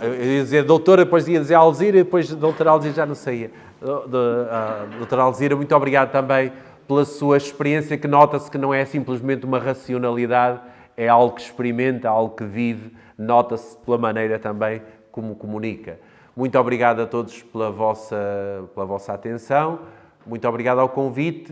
eu ia dizer doutora, depois ia dizer Alzira, e depois doutora Alzira já não saía. Doutora Alzira, muito obrigado também pela sua experiência, que nota-se que não é simplesmente uma racionalidade, é algo que experimenta, algo que vive, nota-se pela maneira também como comunica. Muito obrigado a todos pela vossa atenção, muito obrigado ao convite.